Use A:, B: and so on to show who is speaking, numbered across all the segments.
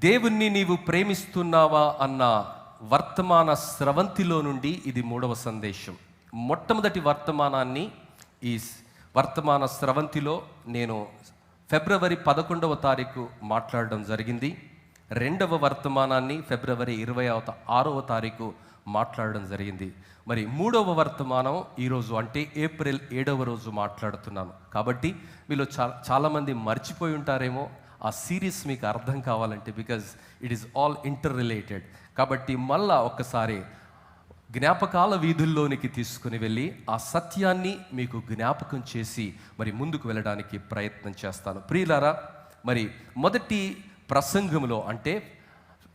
A: దేవుణ్ణి నీవు ప్రేమిస్తున్నావా అన్న వర్తమాన స్రవంతిలో నుండి ఇది 3వ సందేశం. మొట్టమొదటి వర్తమానాన్ని ఈ వర్తమాన స్రవంతిలో నేను ఫిబ్రవరి 11వ తారీఖు మాట్లాడడం జరిగింది. 2వ వర్తమానాన్ని ఫిబ్రవరి 26వ తారీఖు మాట్లాడడం జరిగింది. మరి 3వ వర్తమానం ఈరోజు అంటే ఏప్రిల్ 7వ రోజు మాట్లాడుతున్నాను. కాబట్టి మీలో చాలామంది మర్చిపోయి ఉంటారేమో. ఆ సిరీస్ మీకు అర్థం కావాలంటే, because it is all inter related. కాబట్టి మళ్ళా ఒక్కసారి జ్ఞాపకాల వీధుల్లోనికి తీసుకుని వెళ్ళి ఆ సత్యాన్ని మీకు జ్ఞాపకం చేసి మరి ముందుకు వెళ్ళడానికి ప్రయత్నం చేస్తాను. ప్రియులారా, మరి మొదటి ప్రసంగంలో అంటే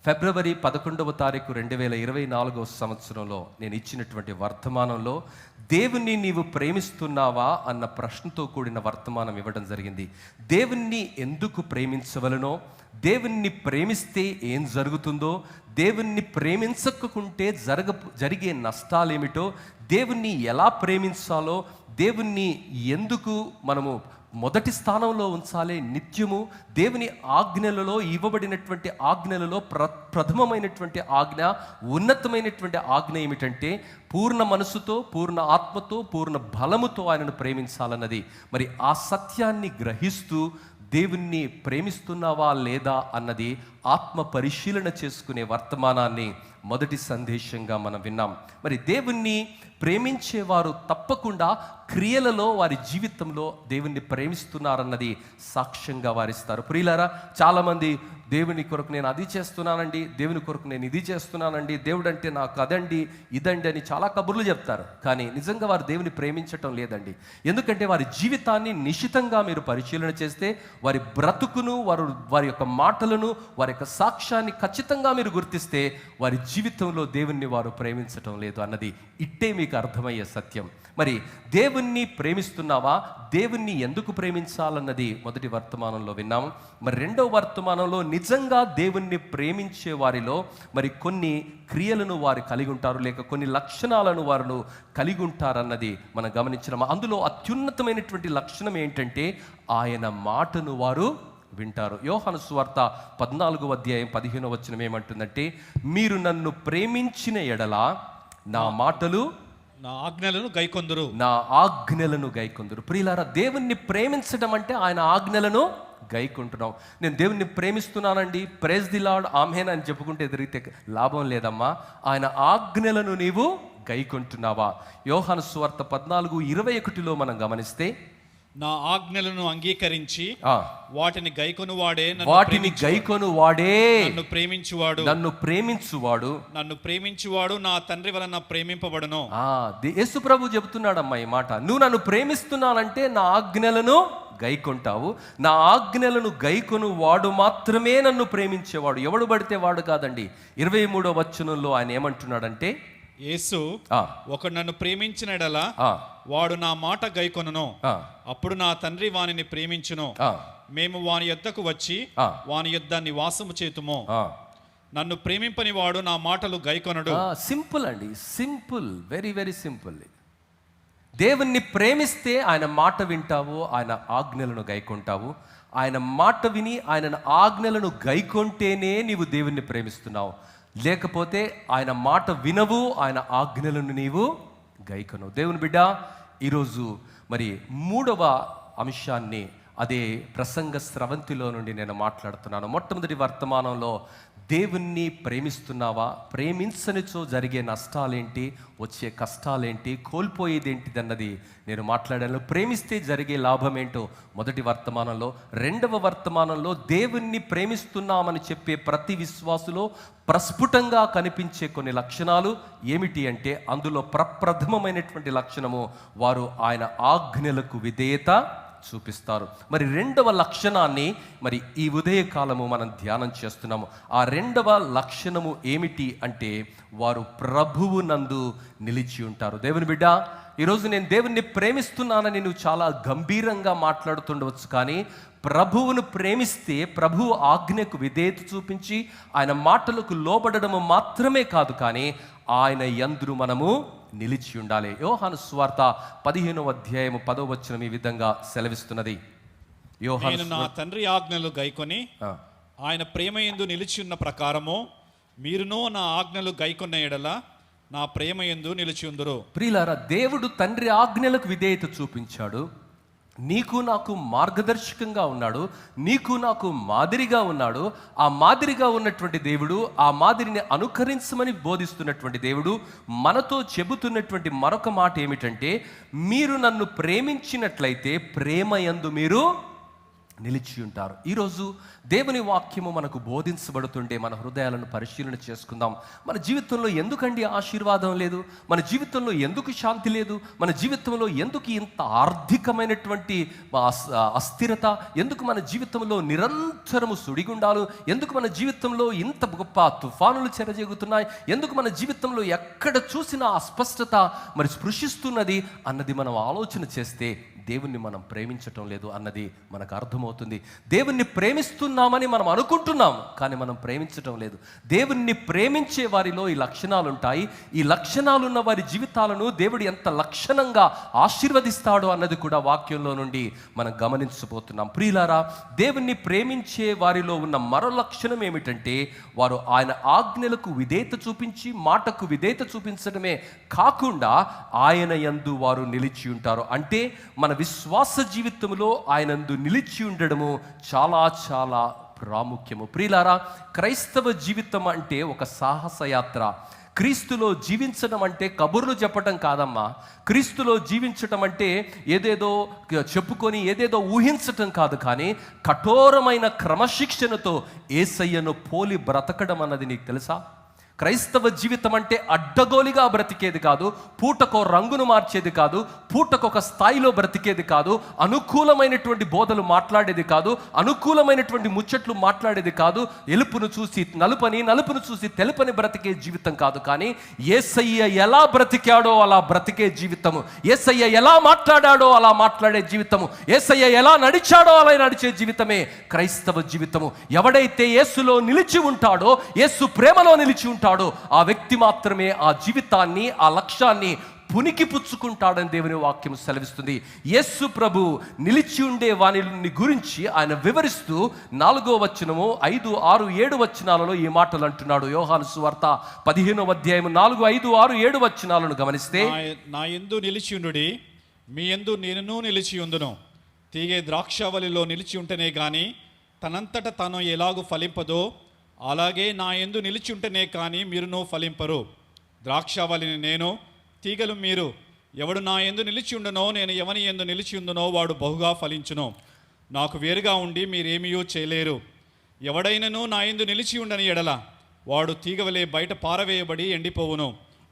A: ఫిబ్రవరి 11వ తారీఖు 2024వ సంవత్సరంలో నేను ఇచ్చినటువంటి వర్తమానంలో దేవుణ్ణి నీవు ప్రేమిస్తున్నావా అన్న ప్రశ్నతో కూడిన వర్తమానం ఇవ్వడం జరిగింది. దేవుణ్ణి ఎందుకు ప్రేమించవలనో, దేవుణ్ణి ప్రేమిస్తే ఏం జరుగుతుందో, దేవుణ్ణి ప్రేమించకుంటే జరిగే నష్టాలేమిటో, దేవుణ్ణి ఎలా ప్రేమించాలో, దేవుణ్ణి ఎందుకు మనము మొదటి స్థానంలో ఉంచాలి, నిత్యము దేవుని ఆజ్ఞలలో ఇవ్వబడినటువంటి ఆజ్ఞలలో ప్రథమమైనటువంటి ఆజ్ఞ, ఉన్నతమైనటువంటి ఆజ్ఞ ఏమిటంటే పూర్ణ మనసుతో, పూర్ణ ఆత్మతో, పూర్ణ బలముతో ఆయనను ప్రేమించాలన్నది. మరి ఆ సత్యాన్ని గ్రహిస్తూ దేవుణ్ణి ప్రేమిస్తున్నావా లేదా అన్నది ఆత్మ పరిశీలన చేసుకునే వర్తమానాన్ని మొదటి సందేశంగా మనం విన్నాం. మరి దేవుణ్ణి ప్రేమించేవారు తప్పకుండా క్రియలలో వారి జీవితంలో దేవుణ్ణి ప్రేమిస్తున్నారన్నది సాక్ష్యంగా వారిస్తారు. ప్రియులారా, చాలామంది దేవుని కొరకు నేను అది చేస్తున్నానండి, దేవుని కొరకు నేను ఇది చేస్తున్నానండి, దేవుడు అంటే నాకు అదండి ఇదండి అని చాలా కబుర్లు చెప్తారు. కానీ నిజంగా వారు దేవుని ప్రేమించటం లేదండి. ఎందుకంటే వారి జీవితాన్ని నిశితంగా మీరు పరిశీలన చేస్తే వారి బ్రతుకును, వారి యొక్క మాటలను, వారి యొక్క సాక్ష్యాన్ని ఖచ్చితంగా మీరు గుర్తిస్తే వారి జీవితంలో దేవుణ్ణి వారు ప్రేమించటం లేదు అన్నది ఇట్టే మీకు అర్థమయ్యే సత్యం. మరి దేవుణ్ణి ప్రేమిస్తున్నావా, దేవుణ్ణి ఎందుకు ప్రేమించాలన్నది మొదటి వర్తమానంలో విన్నాము. మరి 2వ వర్తమానంలో నిజంగా దేవుణ్ణి ప్రేమించే వారిలో మరి కొన్ని క్రియలను వారు కలిగి ఉంటారు, లేక కొన్ని లక్షణాలను వారు కలిగి ఉంటారన్నది మనం గమనించినాము. అందులో అత్యున్నతమైనటువంటి లక్షణం ఏంటంటే ఆయన మాటను వారు వింటారు. యోహాను సువార్త 14వ అధ్యాయం 15వ వచనం ఏమంటుందంటే, మీరు నన్ను ప్రేమించిన ఎడల నా మాటలు,
B: నా ఆజ్ఞలను గైకొందురు,
A: నా ఆజ్ఞలను గైకొందురు. ప్రియులారా, దేవుణ్ణి ప్రేమించడం అంటే ఆయన ఆజ్ఞలను గైకుంటున్నాం. నేను దేవుణ్ణి ప్రేమిస్తున్నానండి, ప్రైజ్ ది లార్డ్, ఆమేన్ అని చెప్పుకుంటే ఎదిరితే లాభం లేదమ్మా. ఆయన ఆజ్ఞలను నీవు గైకుంటున్నావా? యోహాను సువార్త 14:21లో మనం గమనిస్తే,
B: నా ఆజ్ఞలను అంగీకరించి వాటిని గైకొను వాడే నన్ను ప్రేమించువాడు నా తండ్రి వలన ప్రేమింపబడును.
A: యేసు ప్రభు చెబుతున్నాడమ్మా ఈ మాట. నువ్వు నన్ను ప్రేమిస్తున్నానంటే నా ఆజ్ఞలను గైకొంటావు. నా ఆజ్ఞలను గైకొను వాడు మాత్రమే నన్ను ప్రేమించేవాడు, ఎవడు పడితే వాడు కాదండి. 23వ వచనంలో ఆయన ఏమంటున్నాడంటే,
B: యేసు ఒకడు నన్ను ప్రేమించిన ఎడల వాడు నా మాట గైకొనును, అప్పుడు నా తండ్రి వానిని ప్రేమించును, మేము వాని యొద్దకు వచ్చి వాని యొద్ద నివాసము చేతుము. నన్ను ప్రేమింపని వాడు నా మాటలు గైకొనడు.
A: సింపుల్ అండి, సింపుల్, వెరీ వెరీ సింపుల్. దేవుణ్ణి ప్రేమిస్తే ఆయన మాట వింటావు, ఆయన ఆజ్ఞలను గైకొంటావు. ఆయన మాట విని ఆయన ఆజ్ఞలను గైకొంటేనే నీవు దేవుణ్ణి ప్రేమిస్తున్నావు. లేకపోతే ఆయన మాట వినవు, ఆయన ఆజ్ఞలను నీవు గైకొనవు. దేవుని బిడ్డ, ఈరోజు మరి 3వ అంశాన్ని అదే ప్రసంగ స్రవంతిలో నుండి నేను మాట్లాడుతున్నాను. మొట్టమొదటి వర్తమానంలో దేవుణ్ణి ప్రేమిస్తున్నావా, ప్రేమించనిచో జరిగే నష్టాలేంటి, వచ్చే కష్టాలేంటి, కోల్పోయేది ఏంటిది అన్నది నేను మాట్లాడాను. ప్రేమిస్తే జరిగే లాభం ఏంటో మొదటి వర్తమానంలో. 2వ వర్తమానంలో దేవుణ్ణి ప్రేమిస్తున్నామని చెప్పే ప్రతి విశ్వాసులో ప్రస్ఫుటంగా కనిపించే కొన్ని లక్షణాలు ఏమిటి అంటే, అందులో ప్రప్రథమమైనటువంటి లక్షణము వారు ఆయన ఆజ్ఞలకు విధేయత చూపిస్తారు. మరి 2వ లక్షణాన్ని మరి ఈ ఉదయకాలము మనం ధ్యానం చేస్తున్నాము. ఆ 2వ లక్షణము ఏమిటి అంటే, వారు ప్రభువు నందు నిలిచి ఉంటారు. దేవుని బిడ్డ, ఈరోజు నేను దేవుణ్ణి ప్రేమిస్తున్నానని నువ్వు చాలా గంభీరంగా మాట్లాడుతుండవచ్చు, కానీ ప్రభువును ప్రేమిస్తే ప్రభువు ఆజ్ఞకు విధేయత చూపించి ఆయన మాటలకు లోబడము మాత్రమే కాదు, కానీ ఆయన యందు మనము నిలిచి ఉండాలి. యోహాను సువార్త 15వ అధ్యాయము 10వ వచనం ఈ విధంగా సెలవిస్తున్నది.
B: నేను నా తండ్రి ఆజ్ఞలు గైకొని ఆయన ప్రేమ యందు నిలిచి ఉన్న ప్రకారము మీరును నా ఆజ్ఞలు గైకొన్న ఎడల నా ప్రేమ యందు నిలిచి ఉందురు.
A: ప్రియులారా, దేవుడు తండ్రి ఆజ్ఞలకు విధేయత చూపించాడు. నీకు నాకు మార్గదర్శకంగా ఉన్నాడు, నీకు నాకు మాదిరిగా ఉన్నాడు. ఆ మాదిరిగా ఉన్నటువంటి దేవుడు, ఆ మాదిరిని అనుకరించమని బోధిస్తున్నటువంటి దేవుడు మనతో చెబుతున్నటువంటి మరొక మాట ఏమిటంటే, మీరు నన్ను ప్రేమించినట్లయితే ప్రేమ యందు మీరు నిలిచి ఉంటారు. ఈరోజు దేవుని వాక్యము మనకు బోధించబడుతుంటే మన హృదయాలను పరిశీలన చేసుకుందాం. మన జీవితంలో ఎందుకండి ఆశీర్వాదం లేదు? మన జీవితంలో ఎందుకు శాంతి లేదు? మన జీవితంలో ఎందుకు ఇంత ఆర్థికమైనటువంటి అస్థిరత? ఎందుకు మన జీవితంలో నిరంతరము సుడిగుండాలు? ఎందుకు మన జీవితంలో ఇంత గొప్ప తుఫానులు చెరజేగుతున్నాయి? ఎందుకు మన జీవితంలో ఎక్కడ చూసినా అస్పష్టత మరి స్పృశిస్తున్నది అన్నది మనం ఆలోచన చేస్తే దేవుణ్ణి మనం ప్రేమించటం లేదు అన్నది మనకు అర్థమవుతుంది. దేవుణ్ణి ప్రేమిస్తున్నామని మనం అనుకుంటున్నాం, కానీ మనం ప్రేమించటం లేదు. దేవుణ్ణి ప్రేమించే వారిలో ఈ లక్షణాలు ఉంటాయి. ఈ లక్షణాలున్న వారి జీవితాలను దేవుడు ఎంత లక్షణంగా ఆశీర్వదిస్తాడో అన్నది కూడా వాక్యంలో నుండి మనం గమనించబోతున్నాం. ప్రియులారా, దేవుణ్ణి ప్రేమించే వారిలో ఉన్న మరో లక్షణం ఏమిటంటే, వారు ఆయన ఆజ్ఞలకు విధేయత చూపించి మాటకు విధేయత చూపించడమే కాకుండా ఆయన యందు వారు నిలిచి ఉంటారు. అంటే మన విశ్వాస జీవితంలో ఆయనందు నిలిచి ఉండడము చాలా చాలా ప్రాముఖ్యము. ప్రియులారా, క్రైస్తవ జీవితం అంటే ఒక సాహస యాత్ర. క్రీస్తులో జీవించడం అంటే కబుర్లు చెప్పటం కాదమ్మా. క్రీస్తులో జీవించటం అంటే ఏదేదో చెప్పుకొని ఏదేదో ఊహించటం కాదు, కానీ కఠోరమైన క్రమశిక్షణతో యేసయ్యను పోలి బ్రతకడం అన్నది నీకు తెలుసా? క్రైస్తవ జీవితం అంటే అడ్డగోలిగా బ్రతికేది కాదు, పూటకో రంగును మార్చేది కాదు, పూటకొక స్థాయిలో బ్రతికేది కాదు, అనుకూలమైనటువంటి బోధలు మాట్లాడేది కాదు, అనుకూలమైనటువంటి ముచ్చట్లు మాట్లాడేది కాదు, ఎలుపును చూసి నలుపని, నలుపును చూసి తెలుపని బ్రతికే జీవితం కాదు. కానీ యేసయ్య ఎలా బ్రతికాడో అలా బ్రతికే జీవితము, యేసయ్య ఎలా మాట్లాడాడో అలా మాట్లాడే జీవితము, యేసయ్య ఎలా నడిచాడో అలా నడిచే జీవితమే క్రైస్తవ జీవితము. ఎవడైతే యేసులో నిలిచి ఉంటాడో, యేసు ప్రేమలో నిలిచి ఉంటాడో, ఆ వ్యక్తి మాత్రమే ఆ జీవితాన్ని, ఆ లక్ష్యాన్ని పునికి పుచ్చుకుంటాడని దేవుని వాక్యం సెలవిస్తుంది. యేసు ప్రభు నిలిచి ఉండే వాని గురించి ఆయన వివరిస్తూ 4వ వచనము 5, 6, 7 వచనాలలో ఈ మాటలు అంటున్నాడు. యోహాను సువార్త 15వ అధ్యాయం 4, 5, 6, 7 వచనాలను గమనిస్తే,
B: నా యందు నిలిచి ఉండుడి, మీ యందు నేనును నిలిచి ఉందును. తీగే ద్రాక్షావళిలో నిలిచి ఉంటేనే గాని తనంతట తాను ఎలాగూ ఫలింపదో, అలాగే నా యందు నిలిచి ఉంటేనే కానీ మీరును ఫలింపరు. ద్రాక్షావళిని నేను, తీగలు మీరు. ఎవడు నా యందు నిలిచి ఉండనో, నేను ఎవని యందు నిలిచి ఉందునో వాడు బహుగా ఫలించును. నాకు వేరుగా ఉండి మీరేమీయూ చేయలేరు. ఎవడైనను నా యందు నిలిచి ఉండని ఎడల వాడు తీగవలే బయట పారవేయబడి ఎండిపోవును.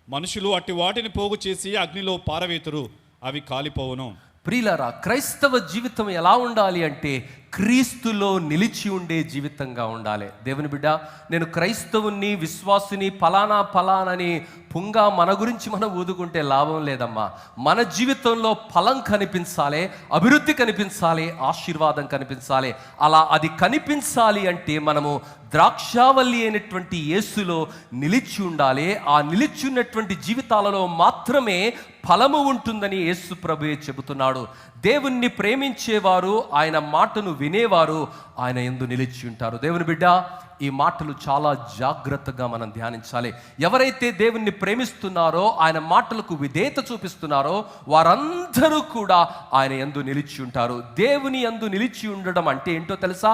B: మనుషులు అట్టి వాటిని పోగు చేసి అగ్నిలో పారవేతురు, అవి కాలిపోవును.
A: ప్రియులారా, క్రైస్తవ జీవితం ఎలా ఉండాలి అంటే క్రీస్తులో నిలిచి ఉండే జీవితంగా ఉండాలి. దేవుని బిడ్డ, నేను క్రైస్తవుని, విశ్వాసుని, ఫలానాని పుంగా మన గురించి మనం ఊదుకుంటే లాభం లేదమ్మా. మన జీవితంలో ఫలం కనిపించాలి, అభివృద్ధి కనిపించాలి, ఆశీర్వాదం కనిపించాలి. అలా అది కనిపించాలి అంటే మనము ద్రాక్షావల్లి అయినటువంటి యేసులో నిలిచి ఉండాలి. ఆ నిలిచి ఉన్నటువంటి జీవితాలలో మాత్రమే ఫలము ఉంటుందని యేసు ప్రభువే చెబుతున్నాడు. దేవుణ్ణి ప్రేమించేవారు, ఆయన మాటను వినేవారు ఆయన యందు నిలిచి ఉంటారు. దేవుని బిడ్డ, ఈ మాటలు చాలా జాగ్రత్తగా మనం ధ్యానించాలి. ఎవరైతే దేవుణ్ణి ప్రేమిస్తున్నారో, ఆయన మాటలకు విధేయత చూపిస్తున్నారో వారందరూ కూడా ఆయన యందు నిలిచి ఉంటారు. దేవుని యందు నిలిచి ఉండడం అంటే ఏంటో తెలుసా?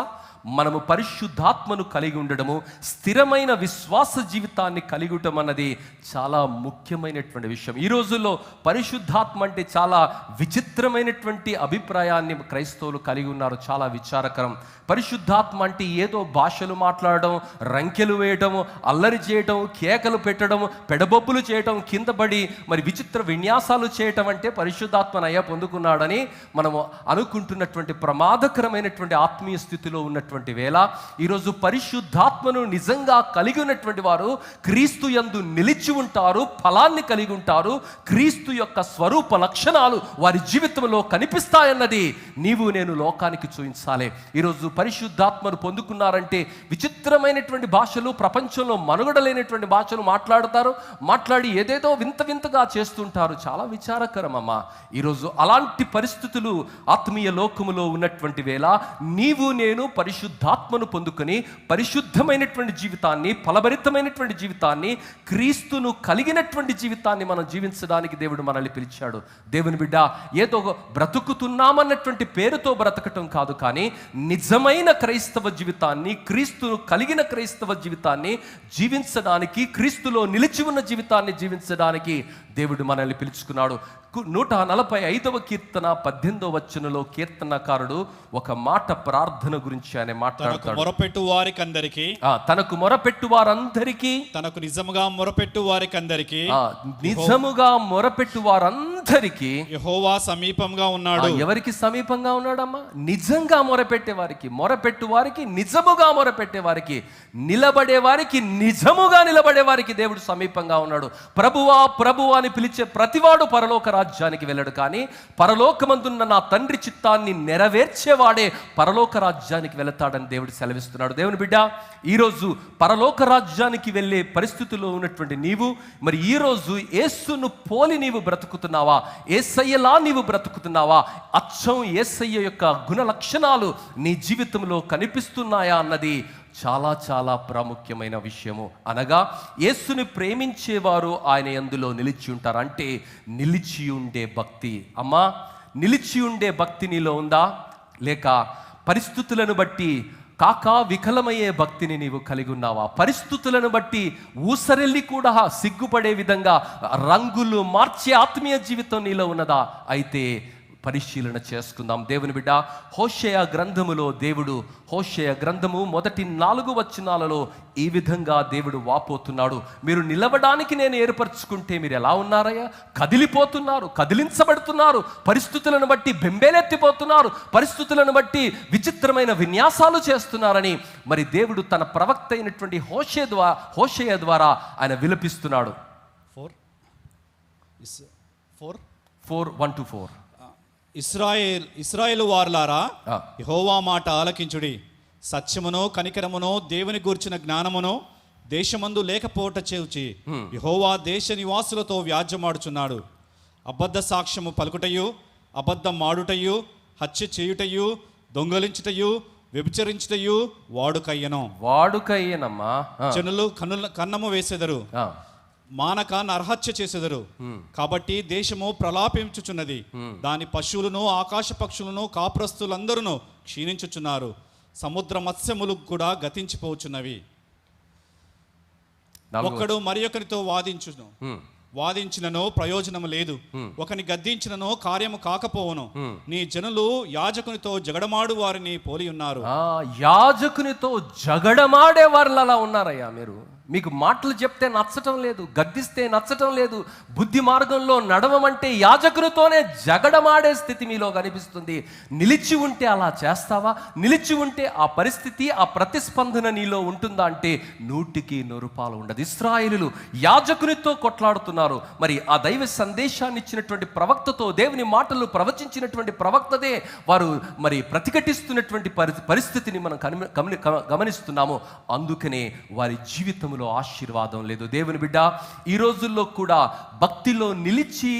A: మనము పరిశుద్ధాత్మను కలిగి ఉండడము, స్థిరమైన విశ్వాస జీవితాన్ని కలిగి ఉండటం అన్నది చాలా ముఖ్యమైనటువంటి విషయం. ఈ రోజుల్లో పరిశుద్ధాత్మ అంటే చాలా విచిత్రమైనటువంటి అభిప్రాయాన్ని క్రైస్తవులు కలిగి ఉన్నారు. చాలా విచారకరం. పరిశుద్ధాత్మ అంటే ఏదో భాషలు మాట్లాడడం, రంకెలు వేయటం, అల్లరి చేయటం, కేకలు పెట్టడం, పెడబొబ్బులు చేయటం, కింద పడి మరి విచిత్ర విన్యాసాలు చేయటం అంటే పరిశుద్ధాత్మనయ్య పొందుకున్నాడని మనము అనుకుంటున్నటువంటి ప్రమాదకరమైనటువంటి ఆత్మీయ స్థితిలో ఉన్నటువంటి వేళ, ఈరోజు పరిశుద్ధాత్మను నిజంగా కలిగి ఉన్నటువంటి వారు క్రీస్తు యందు నిలిచి ఉంటారు, ఫలాన్ని కలిగి ఉంటారు. క్రీస్తు యొక్క స్వరూప లక్షణాలు వారి జీవితంలో కనిపిస్తాయన్నది నీవు నేను లోకానికి చూపించాలి. ఈరోజు పరిశుద్ధాత్మను పొందుకున్నారంటే విచిత్రమైనటువంటి భాషలు, ప్రపంచంలో మనుగడలేనటువంటి భాషలు మాట్లాడి ఏదేదో వింత వింతగా చేస్తుంటారు. చాలా విచారకరం అమ్మా. ఈరోజు అలాంటి పరిస్థితులు ఆత్మీయ లోకములో ఉన్నటువంటి వేళ నీవు నేను పరిశుద్ధ పరిశుద్ధాత్మను పొందుకొని పరిశుద్ధమైనటువంటి జీవితాన్ని, ఫలభరితమైనటువంటి జీవితాన్ని, క్రీస్తును కలిగినటువంటి జీవితాన్ని మనం జీవించడానికి దేవుడు మనల్ని పిలిచాడు. దేవుని బిడ్డ, ఏదో బ్రతుకుతున్నామన్నటువంటి పేరుతో బ్రతకటం కాదు, కానీ నిజమైన క్రైస్తవ జీవితాన్ని, క్రీస్తును కలిగిన క్రైస్తవ జీవితాన్ని జీవించడానికి, క్రీస్తులో నిలిచి ఉన్న జీవితాన్ని జీవించడానికి దేవుడు మనల్ని పిలుచుకున్నాడు. 145వ కీర్తన 18వ వచనంలో కీర్తనకారుడు ఒక మాట ప్రార్థన గురించి ఆయన మాట్లాడతాడు.
B: మొరపెట్టు వారికందరికి,
A: తనకు మొరపెట్టు వారందరికీ,
B: తనకు నిజముగా మొరపెట్టు వారికందరికి,
A: నిజముగా మొరపెట్టు వారందరికీ
B: యెహోవా సమీపంగా ఉన్నాడు.
A: ఎవరికి సమీపంగా ఉన్నాడమ్మా? నిజంగా మొరపెట్టే వారికి, మొరపెట్టు వారికి, నిజముగా మొరపెట్టే వారికి, నిలబడే వారికి, నిజముగా నిలబడే వారికి దేవుడు సమీపంగా ఉన్నాడు. ప్రభువా ప్రభువా అని పిలిచే ప్రతివాడు పరలోక రాజ్యానికి వెళ్ళడు, కానీ పరలోకమందున్న నా తండ్రి చిత్తాన్ని నెరవేర్చేవాడే పరలోక రాజ్యానికి వెళతాడని దేవుడు సెలవిస్తున్నాడు. దేవుని బిడ్డ, ఈరోజు పరలోక రాజ్యానికి వెళ్ళే పరిస్థితుల్లో ఉన్నటువంటి నీవు, మరి ఈరోజు యేసును పోలి నీవు బ్రతుకుతున్నావా? యేసయ్యలా నీవు బ్రతుకుతున్నావా? అచ్చం యేసయ్య యొక్క గుణ లక్షణాలు నీ జీవితంలో కనిపిస్తున్నాయా అన్నది చాలా చాలా ప్రాముఖ్యమైన విషయము. అనగా యేసుని ప్రేమించేవారు ఆయన యందులో నిలిచి ఉంటారు. అంటే నిలిచి ఉండే భక్తి. అమ్మా, నిలిచి ఉండే భక్తి నీలో ఉందా? లేక పరిస్థితులను బట్టి వికలమయ్యే భక్తిని నీవు కలిగి ఉన్నావా? పరిస్థితులను బట్టి ఊసరెళ్ళి కూడా సిగ్గుపడే విధంగా రంగులు మార్చే ఆత్మీయ జీవితం నీలో ఉన్నదా? అయితే పరిశీలన చేసుకుందాం. దేవుని బిడ్డ, హోషేయ గ్రంథములో దేవుడు, హోషేయ గ్రంథము మొదటి 4 వచనాలలో ఈ విధంగా దేవుడు వాపోతున్నాడు. మీరు నిలవడానికి నేను ఏర్పరచుకుంటే మీరు ఎలా ఉన్నారయ్యా? కదిలిపోతున్నారు, కదిలించబడుతున్నారు, పరిస్థితులను బట్టి బెంబేలెత్తిపోతున్నారు, పరిస్థితులను బట్టి విచిత్రమైన విన్యాసాలు చేస్తున్నారని మరి దేవుడు తన ప్రవక్త అయినటువంటి హోషేయ ద్వారా ఆయన విలపిస్తున్నాడు. 4:1-4
B: ఇశ్రాయేలు వారులారా, యెహోవా మాట ఆలకించుడి. సత్యమును కనికరమును దేవుని గూర్చిన జ్ఞానమును దేశమందు లేకపోవట చేచి యెహోవా దేశ నివాసులతో వ్యాజ్యమాడుచున్నాడు. అబద్ధ సాక్ష్యము పలుకుటయు, అబద్ధం మాడుటయు, హత్య చేయుటయు, దొంగలించుటయు, వ్యభిచరించుటయు వాడుకయ్యనమ్మా. జనులు కన్నము వేసెదరు, మానక నరహత్య చేసెదరు. కాబట్టి దేశము ప్రలాపించుచున్నది, దాని పశువులను, ఆకాశ పక్షులను, కాపురస్తులందరూ క్షీణించుచున్నారు. సముద్ర మత్స్యములు కూడా గతించిపోచున్నవి. ఒకడు మరి ఒకరితో వాదించినను ప్రయోజనము లేదు, ఒకని గద్దించినను కార్యము కాకపోవును. నీ జనులు యాజకునితో జగడమాడు వారిని పోలి ఉన్నారు.
A: యాజకునితో జగడమాడే వారిలో అలా ఉన్నారయ్యా. మీకు మాటలు చెప్తే నచ్చటం లేదు, గద్దిస్తే నచ్చటం లేదు, బుద్ధి మార్గంలో నడవమంటే యాజకునితోనే జగడమాడే స్థితి మీలో కనిపిస్తుంది. నిలిచి ఉంటే అలా చేస్తావా? నిలిచి ఉంటే ఆ పరిస్థితి, ఆ ప్రతిస్పందన నీలో ఉంటుందా అంటే 100% ఉండదు. ఇశ్రాయేలులు యాజకునితో కొట్లాడుతున్నారు. మరి ఆ దైవ సందేశాన్ని ఇచ్చినటువంటి ప్రవక్తతో, దేవుని మాటలు ప్రవచించినటువంటి ప్రవక్తదే వారు మరి ప్రతిఘటిస్తున్నటువంటి పరిస్థితిని మనం గమనిస్తున్నాము. అందుకనే వారి జీవితంలో ఆశీర్వాదం లేదు. దేవుని బిడ్డ, ఈ రోజుల్లో కూడా భక్తిలో నిలిచి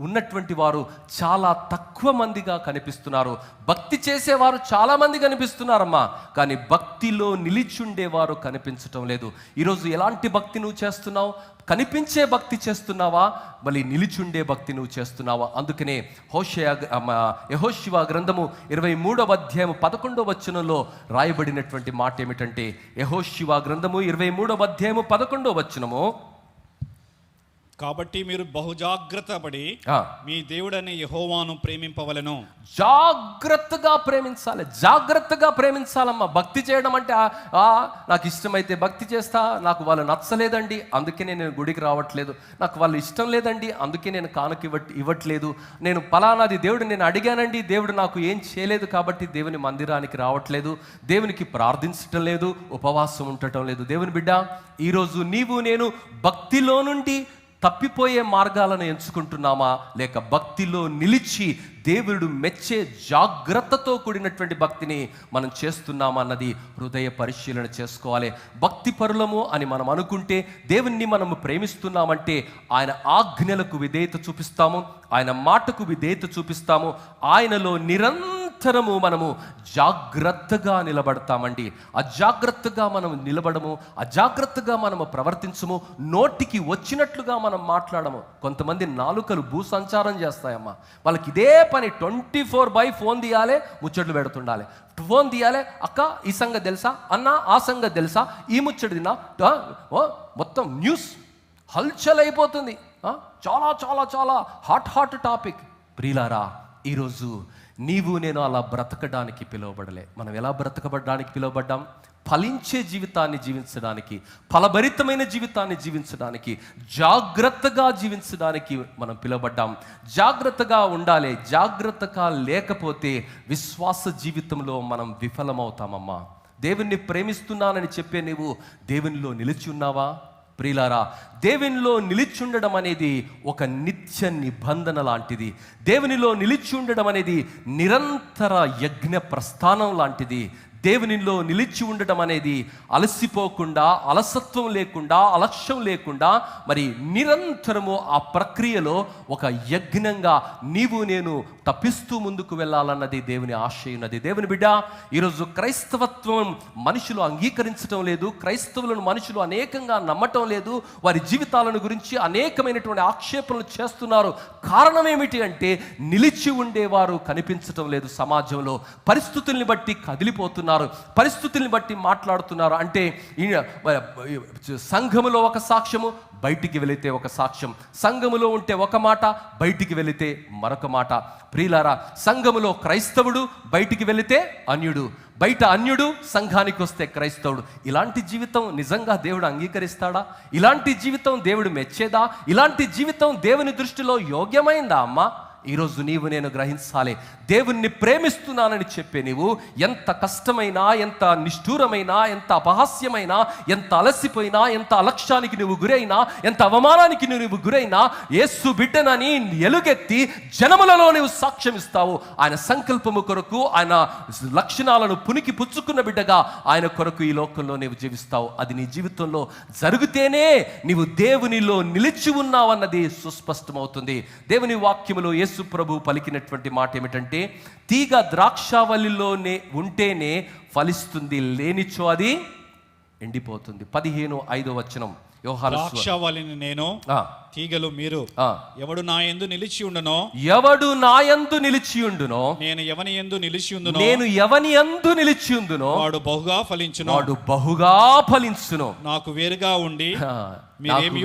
A: ఉన్నటువంటి వారు చాలా తక్కువ మందిగా కనిపిస్తున్నారు. భక్తి చేసేవారు చాలా మంది కనిపిస్తున్నారమ్మా, కానీ భక్తిలో నిలిచుండేవారు కనిపించటం లేదు. ఈరోజు ఎలాంటి భక్తి నువ్వు చేస్తున్నావు? కనిపించే భక్తి చేస్తున్నావా? మళ్ళీ నిలిచుండే భక్తి నువ్వు చేస్తున్నావా? అందుకనే యెహోషువ గ్రంథము 23వ అధ్యాయం 11వ వచనంలో రాయబడినటువంటి మాట ఏమిటంటే, యెహోషువ గ్రంథము 23వ అధ్యాయం 11వ వచనము,
B: కాబట్టి మీరు బహుజాగ్రత్త పడి మీ దేవుడని యెహోవాను ప్రేమింపవలెను.
A: జాగ్రత్తగా ప్రేమించాలి, జాగ్రత్తగా ప్రేమించాలమ్మా. భక్తి చేయడం అంటే నాకు ఇష్టమైతే భక్తి చేస్తా, నాకు వాళ్ళు నచ్చలేదండి అందుకే నేను గుడికి రావట్లేదు, నాకు వాళ్ళు ఇష్టం లేదండి అందుకే నేను కానుక ఇవ్వట్లేదు, నేను పలానాది దేవుడు నేను అడిగానండి, దేవుడు నాకు ఏం చేయలేదు కాబట్టి దేవుని మందిరానికి రావట్లేదు, దేవునికి ప్రార్థించటం లేదు, ఉపవాసం ఉండటం లేదు. దేవుని బిడ్డ, ఈరోజు నీవు నేను భక్తిలో నుండి తప్పిపోయే మార్గాలను ఎంచుకుంటున్నామా, లేక భక్తిలో నిలిచి దేవుడు మెచ్చే జాగ్రత్తతో కూడినటువంటి భక్తిని మనం చేస్తున్నామా అన్నది హృదయ పరిశీలన చేసుకోవాలి. భక్తి పరులము అని మనం అనుకుంటే, దేవుణ్ణి మనము ప్రేమిస్తున్నామంటే ఆయన ఆజ్ఞలకు విధేయత చూపిస్తాము, ఆయన మాటకు విధేయత చూపిస్తాము, ఆయనలో నిరంతరం నిరంతరము మనము జాగ్రత్తగా నిలబడతామండి. అజాగ్రత్తగా మనం నిలబడము, అజాగ్రత్తగా మనము ప్రవర్తించము, నోటికి వచ్చినట్లుగా మనం మాట్లాడము. కొంతమంది నాలుకలు భూసంచారం చేస్తాయమ్మా. వాళ్ళకి ఇదే పని, 24/7 ఫోన్ తీయాలి, ముచ్చట్లు పెడుతుండాలి. ఫోన్ తీయాలి, అక్క ఈ సంగతి తెలుసా, అన్న ఆ సంగతి తెలుసా, ఈ ముచ్చటి తిన్నా, మొత్తం న్యూస్ హల్చల్ అయిపోతుంది. చాలా చాలా చాలా హాట్ టాపిక్. ప్రియులారా, ఈరోజు నీవు నేను అలా బ్రతకడానికి పిలువబడలే. మనం ఎలా బ్రతకబడడానికి పిలువబడ్డాం? ఫలించే జీవితాన్ని జీవించడానికి, ఫలభరితమైన జీవితాన్ని జీవించడానికి, జాగ్రత్తగా జీవించడానికి మనం పిలువబడ్డాం. జాగ్రత్తగా ఉండాలి. జాగ్రత్తగా లేకపోతే విశ్వాస జీవితంలో మనం విఫలమవుతామమ్మా. దేవుణ్ణి ప్రేమిస్తున్నానని చెప్పే నీవు దేవునిలో నిలిచి ఉన్నావా? ప్రియులారా, దేవునిలో నిలిచి ఉండడం అనేది ఒక నిత్య నిబంధన లాంటిది. దేవునిలో నిలిచి ఉండడం అనేది నిరంతర యజ్ఞ ప్రస్థానం లాంటిది. దేవునిలో నిలిచి ఉండడం అనేది అలసిపోకుండా, అలసత్వం లేకుండా, అలక్ష్యం లేకుండా మరి నిరంతరము ఆ ప్రక్రియలో ఒక యజ్ఞంగా నీవు నేను తప్పిస్తూ ముందుకు వెళ్ళాలన్నది దేవుని ఆశయున్నది. దేవుని బిడ్డ, ఈరోజు క్రైస్తవత్వం మనుషులు అంగీకరించడం లేదు. క్రైస్తవులను మనుషులు అనేకంగా నమ్మటం లేదు. వారి జీవితాలను గురించి అనేకమైనటువంటి ఆక్షేపణలు చేస్తున్నారు. కారణం ఏమిటి అంటే నిలిచి ఉండేవారు కనిపించటం లేదు సమాజంలో. పరిస్థితుల్ని బట్టి కదిలిపోతున్నారు, పరిస్థితుల్ని బట్టి మాట్లాడుతున్నారు. అంటే సంఘములో ఒక సాక్ష్యము, బయటికి వెళితే ఒక సాక్ష్యం. సంఘములో ఉంటే ఒక మాట, బయటికి వెళితే మరొక మాట. ప్రియులారా, సంఘములో క్రైస్తవుడు, బయటికి వెళితే అన్యుడు, బయట అన్యుడు, సంఘానికి వస్తే క్రైస్తవుడు. ఇలాంటి జీవితం నిజంగా దేవుడు అంగీకరిస్తాడా? ఇలాంటి జీవితం దేవుడు మెచ్చేదా? ఇలాంటి జీవితం దేవుని దృష్టిలో యోగ్యమైందా అమ్మా? ఈరోజు నీవు నేను గ్రహించాలి. దేవుణ్ణి ప్రేమిస్తున్నానని చెప్పే నీవు ఎంత కష్టమైనా, ఎంత నిష్ఠూరమైనా, ఎంత అపహాస్యమైనా, ఎంత అలసిపోయినా, ఎంత అలక్ష్యానికి నువ్వు గురైనా, ఎంత అవమానానికి నువ్వు గురైనా, యేసు బిడ్డనని ఎలుగెత్తి జనములలో నువ్వు సాక్ష్యం ఇస్తావు. ఆయన సంకల్పము కొరకు, ఆయన లక్షణాలను పునికి పుచ్చుకున్న బిడ్డగా ఆయన కొరకు ఈ లోకంలో నీవు జీవిస్తావు. అది నీ జీవితంలో జరిగితేనే నీవు దేవునిలో నిలిచి ఉన్నావన్నది సుస్పష్టమవుతుంది. దేవుని వాక్యములో యేసు ప్రభు పలికినటువంటి మాట ఏమిటంటే, తీగ ద్రాక్షావల్లిలోనే ఉంటేనే ఫలిస్తుంది, లేనిచో అది ఎండిపోతుంది. 15:5
B: ద్రాక్షావల్లిని నేను, తీగలు మీరు. ఎవడు నా యందు నిలిచి ఉండునో,
A: ఎవడు నా యందు నిలిచి ఉండునో,
B: నేను ఎవని యందు నిలిచి ఉండునో,
A: నేను ఎవని యందు నిలిచి ఉండునో,
B: వాడు బహుగా ఫలించును,
A: వాడు బహుగా ఫలించును.
B: నాకు వేరుగా ఉండి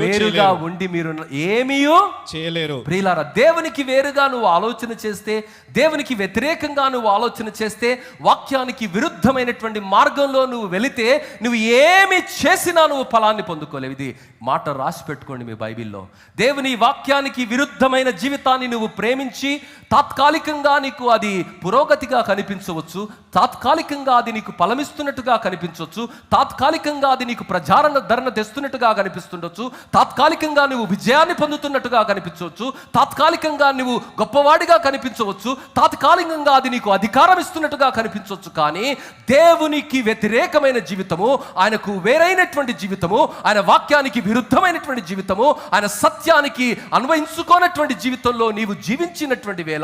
A: వేరుగా ఉండి మీరు ఏమీయూ
B: చేయలేరు.
A: ప్రియులారా, దేవునికి వేరుగా నువ్వు ఆలోచన చేస్తే, దేవునికి వ్యతిరేకంగా నువ్వు ఆలోచన చేస్తే, వాక్యానికి విరుద్ధమైనటువంటి మార్గంలో నువ్వు వెళితే, నువ్వు ఏమి చేసినా నువ్వు ఫలాన్ని పొందుకోలేవు. ఇది మాట రాసి పెట్టుకోండి మీ బైబిల్లో. దేవుని వాక్యానికి విరుద్ధమైన జీవితాన్ని నువ్వు ప్రేమించి తాత్కాలికంగా నీకు అది పురోగతిగా కనిపించవచ్చు, తాత్కాలికంగా అది నీకు ఫలమిస్తున్నట్టుగా కనిపించవచ్చు, తాత్కాలికంగా అది నీకు ప్రజాదరణ తెస్తున్నట్టుగా కనిపిస్తుండొచ్చు, తాత్కాలికంగా నువ్వు విజయాన్ని పొందుతున్నట్టుగా కనిపించవచ్చు, తాత్కాలికంగా నువ్వు గొప్పవాడిగా కనిపించవచ్చు, తాత్కాలికంగా అది నీకు అధికారం ఇస్తున్నట్టుగా కనిపించవచ్చు. కానీ దేవునికి వ్యతిరేకమైన జీవితము, ఆయనకు వేరైనటువంటి జీవితము, ఆయన వాక్యానికి విరుద్ధమైనటువంటి జీవితము, ఆయన సత్యానికి అన్వయించుకోనటువంటి జీవితంలో నీవు జీవించినటువంటి వేళ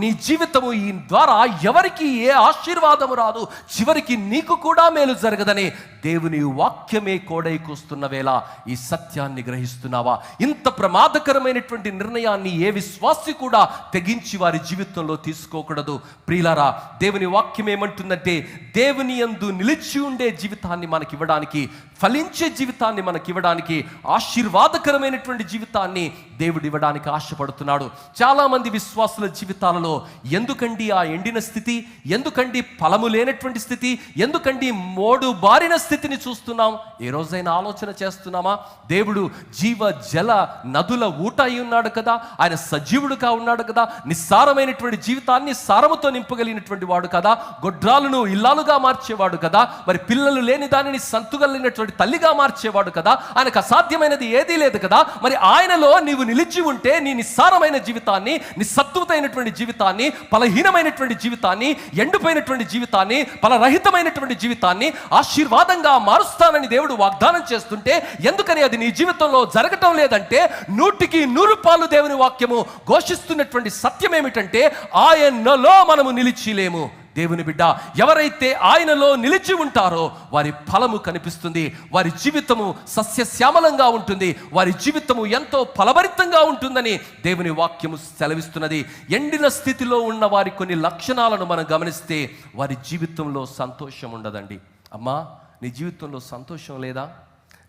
A: నీ జీవితము ఈ ద్వారా ఎవరికి ఏ ఆశీర్వాదము రాదు, చివరికి నీకు కూడా మేలు జరగదని దేవుని వాక్యమే కోడైకొస్తున్న వేళ ఈ సత్యాన్ని గ్రహిస్తున్నావా? ఇంత ప్రమాదకరమైనటువంటి నిర్ణయాన్ని ఏ విశ్వాసి కూడా తెగించి వారి జీవితంలో తీసుకోకూడదు. ప్రియులారా, దేవుని వాక్యం ఏమంటుందంటే, దేవుని యందు నిలిచి ఉండే జీవితాన్ని మనకివ్వడానికి, ఫలించే జీవితాన్ని మనకివ్వడానికి, ఆశీర్వాదకరమైనటువంటి జీవితాన్ని దేవుడు ఇవ్వడానికి ఆశపడుతున్నాడు. చాలామంది విశ్వాసుల జీవితాలలో ఎందుకండి ఆ ఎండిన స్థితి, ఎందుకండి ఫలము లేనటువంటి స్థితి, ఎందుకండి మోడు బారిన స్థితిని చూస్తున్నాం? ఏ రోజైనా ఆలోచన చేస్తున్నామా? దేవుడు జీవ జల నదుల ఊట అయి ఉన్నాడు కదా, ఆయన సజీవుడుగా ఉన్నాడు కదా, నిస్సారమైనటువంటి జీవితాన్ని సారముతో నింపగలిగినటువంటి వాడు కదా, గొడ్రాలను ఇల్లాలుగా మార్చేవాడు కదా, మరి పిల్లలు లేని దానిని సంతుగలిగినటువంటి తల్లిగా మార్చేవాడు కదా, ఆయనకు అసాధ్యమైనది ఏదీ లేదు కదా. మరి ఆయనలో నీవు నిలిచి ఉంటే నీ నిస్సారమైన జీవితాన్ని, నిస్సత్తువైనటువంటి జీవితాన్ని, ఫలహీనమైనటువంటి జీవితాన్ని, ఎండిపోయినటువంటి జీవితాన్ని, ఫలరహితమైనటువంటి జీవితాన్ని ఆశీర్వాదంగా మారుస్తానని దేవుడు వాగ్దానం చేస్తుంటే ఎందుకని అది నీ జీవితంలో జరగటం లేదంటే 100% దేవుని వాక్యము ఘోషిస్తున్నటువంటి సత్యం ఏమిటంటే ఆయనలో మనము నిలిచిలేము. దేవుని బిడ్డ, ఎవరైతే ఆయనలో నిలిచి ఉంటారో వారి ఫలము కనిపిస్తుంది, వారి జీవితము సస్యశ్యామలంగా ఉంటుంది, వారి జీవితము ఎంతో ఫలభరితంగా ఉంటుందని దేవుని వాక్యము సెలవిస్తున్నది. ఎండిన స్థితిలో ఉన్న వారి కొన్ని లక్షణాలను మనం గమనిస్తే వారి జీవితంలో సంతోషం ఉండదండి. అమ్మా, నీ జీవితంలో సంతోషం లేదా?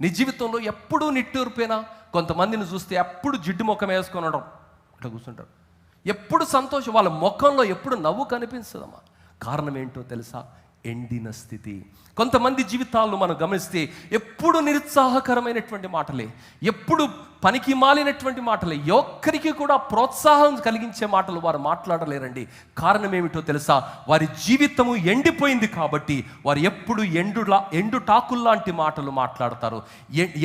A: నీ జీవితంలో ఎప్పుడూ నిట్టూర్పేనా? కొంతమందిని చూస్తే ఎప్పుడు జిడ్డు ముఖం వేసుకొని ఉండడం, ఇట్లా కూర్చుంటారు. ఎప్పుడు సంతోషం, వాళ్ళ ముఖంలో ఎప్పుడు నవ్వు కనిపించదమ్మా. కారణం ఏంటో తెలుసా? ఎండిన స్థితి. కొంతమంది జీవితాలను మనం గమనిస్తే ఎప్పుడు నిరుత్సాహకరమైనటువంటి మాటలే, ఎప్పుడు పనికి మాలినటువంటి మాటలే, ఒక్కరికి కూడా ప్రోత్సాహం కలిగించే మాటలు వారు మాట్లాడలేరండి. కారణం ఏమిటో తెలుసా? వారి జీవితము ఎండిపోయింది కాబట్టి వారు ఎప్పుడు ఎండు టాకుల్లాంటి మాటలు మాట్లాడతారు,